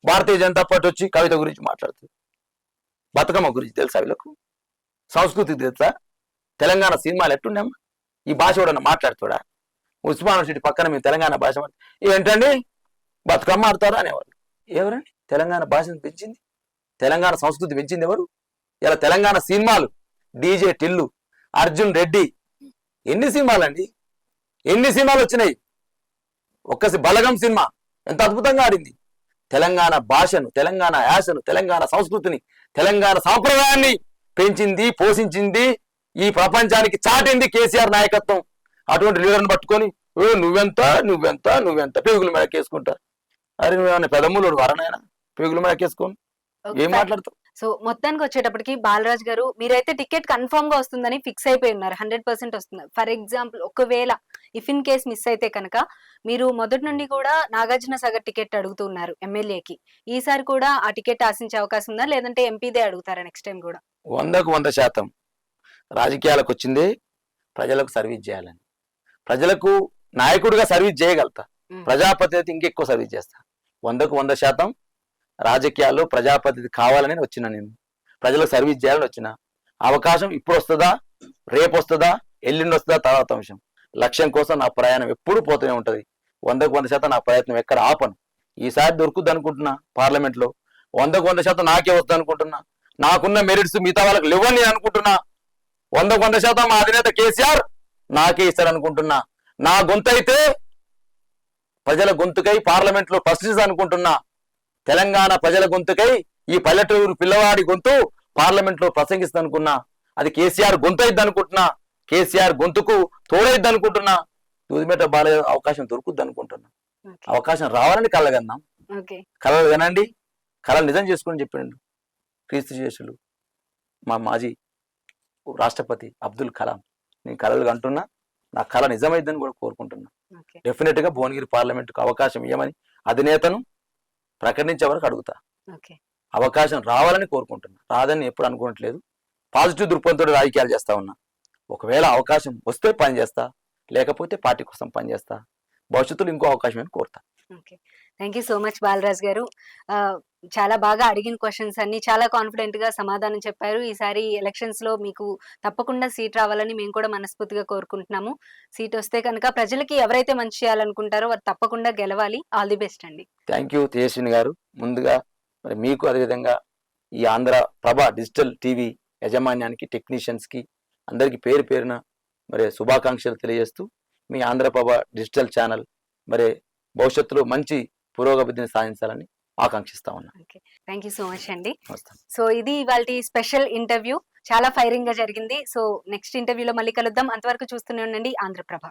భారతీయ జనతా పార్టీ వచ్చి కవిత గురించి మాట్లాడుతుంది, బతుకమ్మ గురించి తెలుసా వీళ్ళకు? సంస్కృతి తెలుసా? తెలంగాణ సినిమాలు ఎట్టుండమ్మా? ఈ భాష కూడా మాట్లాడుతాడా? ఉస్మాన్ యూనివర్సిటీ పక్కన మీ తెలంగాణ భాష ఏంటండి బతుకమ్మ ఆడతారా అనేవాళ్ళు. ఎవరండి తెలంగాణ భాషను పెంచింది, తెలంగాణ సంస్కృతి పెంచింది ఎవరు? ఇలా తెలంగాణ సినిమాలు డీజే టిల్లు, అర్జున్ రెడ్డి, ఎన్ని సినిమాలండి, ఎన్ని సినిమాలు వచ్చినాయి. ఒక్కసి బలగం సినిమా ఎంత అద్భుతంగా ఆడింది. తెలంగాణ భాషను, తెలంగాణ యాసను, తెలంగాణ సంస్కృతిని, తెలంగాణ సాంప్రదాయాన్ని పెంచింది, పోషించింది, ఈ ప్రపంచానికి చాటింది కేసీఆర్ నాయకత్వం. అటువంటి లీడర్ని పట్టుకొని నువ్వెంత నువ్వెంత నువ్వెంత పేగుల మేడకేసుకుంటా. అరే నువ్వేమన్నా పెదమ్ములోడు వరనైనా పేగుల మేడకేసుకొని ఏం మాట్లాడతావు? సో మొత్తానికి వచ్చేటప్పటికి బాలరాజ్ గారు మీరైతే టికెట్ కన్ఫర్మ్ గా వస్తుందని ఫిక్స్ అయిపోయి ఉన్నారు, 100% వస్తుంది. ఫర్ ఎగ్జాంపుల్ ఒకవేళ ఇఫ్ ఇన్ కేస్ మిస్ అయితే కనుక మీరు మొదటి నుండి కూడా నాగార్జున సాగర్ టికెట్ అడుగుతున్నారు ఎమ్మెల్యేకి. ఈసారి కూడా ఆ టికెట్ ఆశించే అవకాశం ఉందా, లేదంటే ఎంపీదే అడుగుతారా నెక్స్ట్ టైం కూడా? 100% రాజకీయాలకు వచ్చిందే ప్రజలకు సర్వీస్ చేయాలని. ప్రజలకు నాయకుడిగా సర్వీస్ చేయగలుగుతా, ప్రజాప్రతినిధి ఇంకెక్కువ సర్వీస్ చేస్తా. 100% రాజకీయాల్లో ప్రజాప్రతినిధి కావాలని వచ్చిన నేను, ప్రజలకు సర్వీస్ చేయాలని వచ్చిన. అవకాశం ఇప్పుడు వస్తుందా, రేపు వస్తుందా, ఎల్లుండి వస్తుందా తర్వాత అంశం. లక్ష్యం కోసం నా ప్రయాణం ఎప్పుడు పోతూనే ఉంటది. 100% నా ప్రయత్నం ఎక్కడ ఆపను. ఈసారి దొరుకుద్ది అనుకుంటున్నా పార్లమెంట్ లో, 100% నాకే వస్తుంది అనుకుంటున్నా. నాకున్న మెరిట్స్ మిగతా వాళ్ళకి లేవని నేను అనుకుంటున్నా. 100% మా అధినేత కేసీఆర్ నాకే ఇస్తారు అనుకుంటున్నా. నా గొంతు అయితే ప్రజల గొంతుకై పార్లమెంట్ లో ప్రశ్నిస్తా అనుకుంటున్నా. తెలంగాణ ప్రజల గొంతుకై ఈ పల్లెటూరు పిల్లవాడి గొంతు పార్లమెంట్ లో ప్రసంగిస్తా అనుకున్నా. అది కేసీఆర్ గొంతు అయిద్ది అనుకుంటున్నా. కేసీఆర్ గొంతుకు తోడైద్ది అనుకుంటున్నా. దూదిమెట్ల బాలయ్య అవకాశం దొరుకుద్ది అనుకుంటున్నా. అవకాశం రావాలని కలగన్నాం. కలలు వినండి, కళలు నిజం చేసుకుని చెప్పిండు క్రీస్తు శేషులు మా మాజీ రాష్ట్రపతి అబ్దుల్ కలాం. నేను కళలు అంటున్నా, నా కళ నిజమైద్దని కూడా కోరుకుంటున్నా. డెఫినెట్ గా భువనగిరి పార్లమెంట్ కు అవకాశం ఇవ్వమని అధినేతను ప్రకటించే వరకు అడుగుతా. అవకాశం రావాలని కోరుకుంటున్నా, రాదని ఎప్పుడు అనుకోవట్లేదు. పాజిటివ్ దృక్పథంతో రాజకీయాలు చేస్తా ఉన్నా. ఒకవేళ అవకాశం వస్తే పని చేస్తా, లేకపోతే పార్టీ కోసం పనిచేస్తా. భవిష్యత్తులో ఇంకో అవకాశం అని కోరుతా. Thank you so much Balaraj గారు. చాలా బాగా అడిగిన క్వశ్చన్స్ అన్ని చాలా కాన్ఫిడెంట్ గా సమాధానం చెప్పారు. ఈసారి ఎలక్షన్స్ లో మీకు తప్పకుండా సీట్ రావాలని మేము కూడా మనస్ఫూర్తిగా కోరుకుంటున్నాము. సీట్ వస్తే కనుక ప్రజలకి ఎవరైతే మంచి చేయాలనుకుంటారో వారు తప్పకుండా గెలవాలి. ఆల్ ది బెస్ట్ అండి. థ్యాంక్ యూ తేజస్విని గారు. ముందుగా మరి మీకు అదేవిధంగా ఈ ఆంధ్ర ప్రభ డిజిటల్ టీవీ యాజమాన్యానికి, టెక్నీషియన్స్ కి అందరికి పేరు పేరున మరి శుభాకాంక్షలు తెలియజేస్తూ, మీ ఆంధ్రప్రభ డిజిటల్ ఛానల్ మరి భవిష్యత్తులో మంచి పురోగతిని సాధించాలని ఆకాంక్షిస్తా ఉన్నా. థ్యాంక్ యూ సో మచ్ అండి. సో ఇది ఇవాళ స్పెషల్ ఇంటర్వ్యూ, చాలా ఫైరింగ్ గా జరిగింది. సో నెక్స్ట్ ఇంటర్వ్యూలో మళ్ళీ కలుద్దాం. అంతవరకు చూస్తూనే ఉండండి ఆంధ్రప్రభ.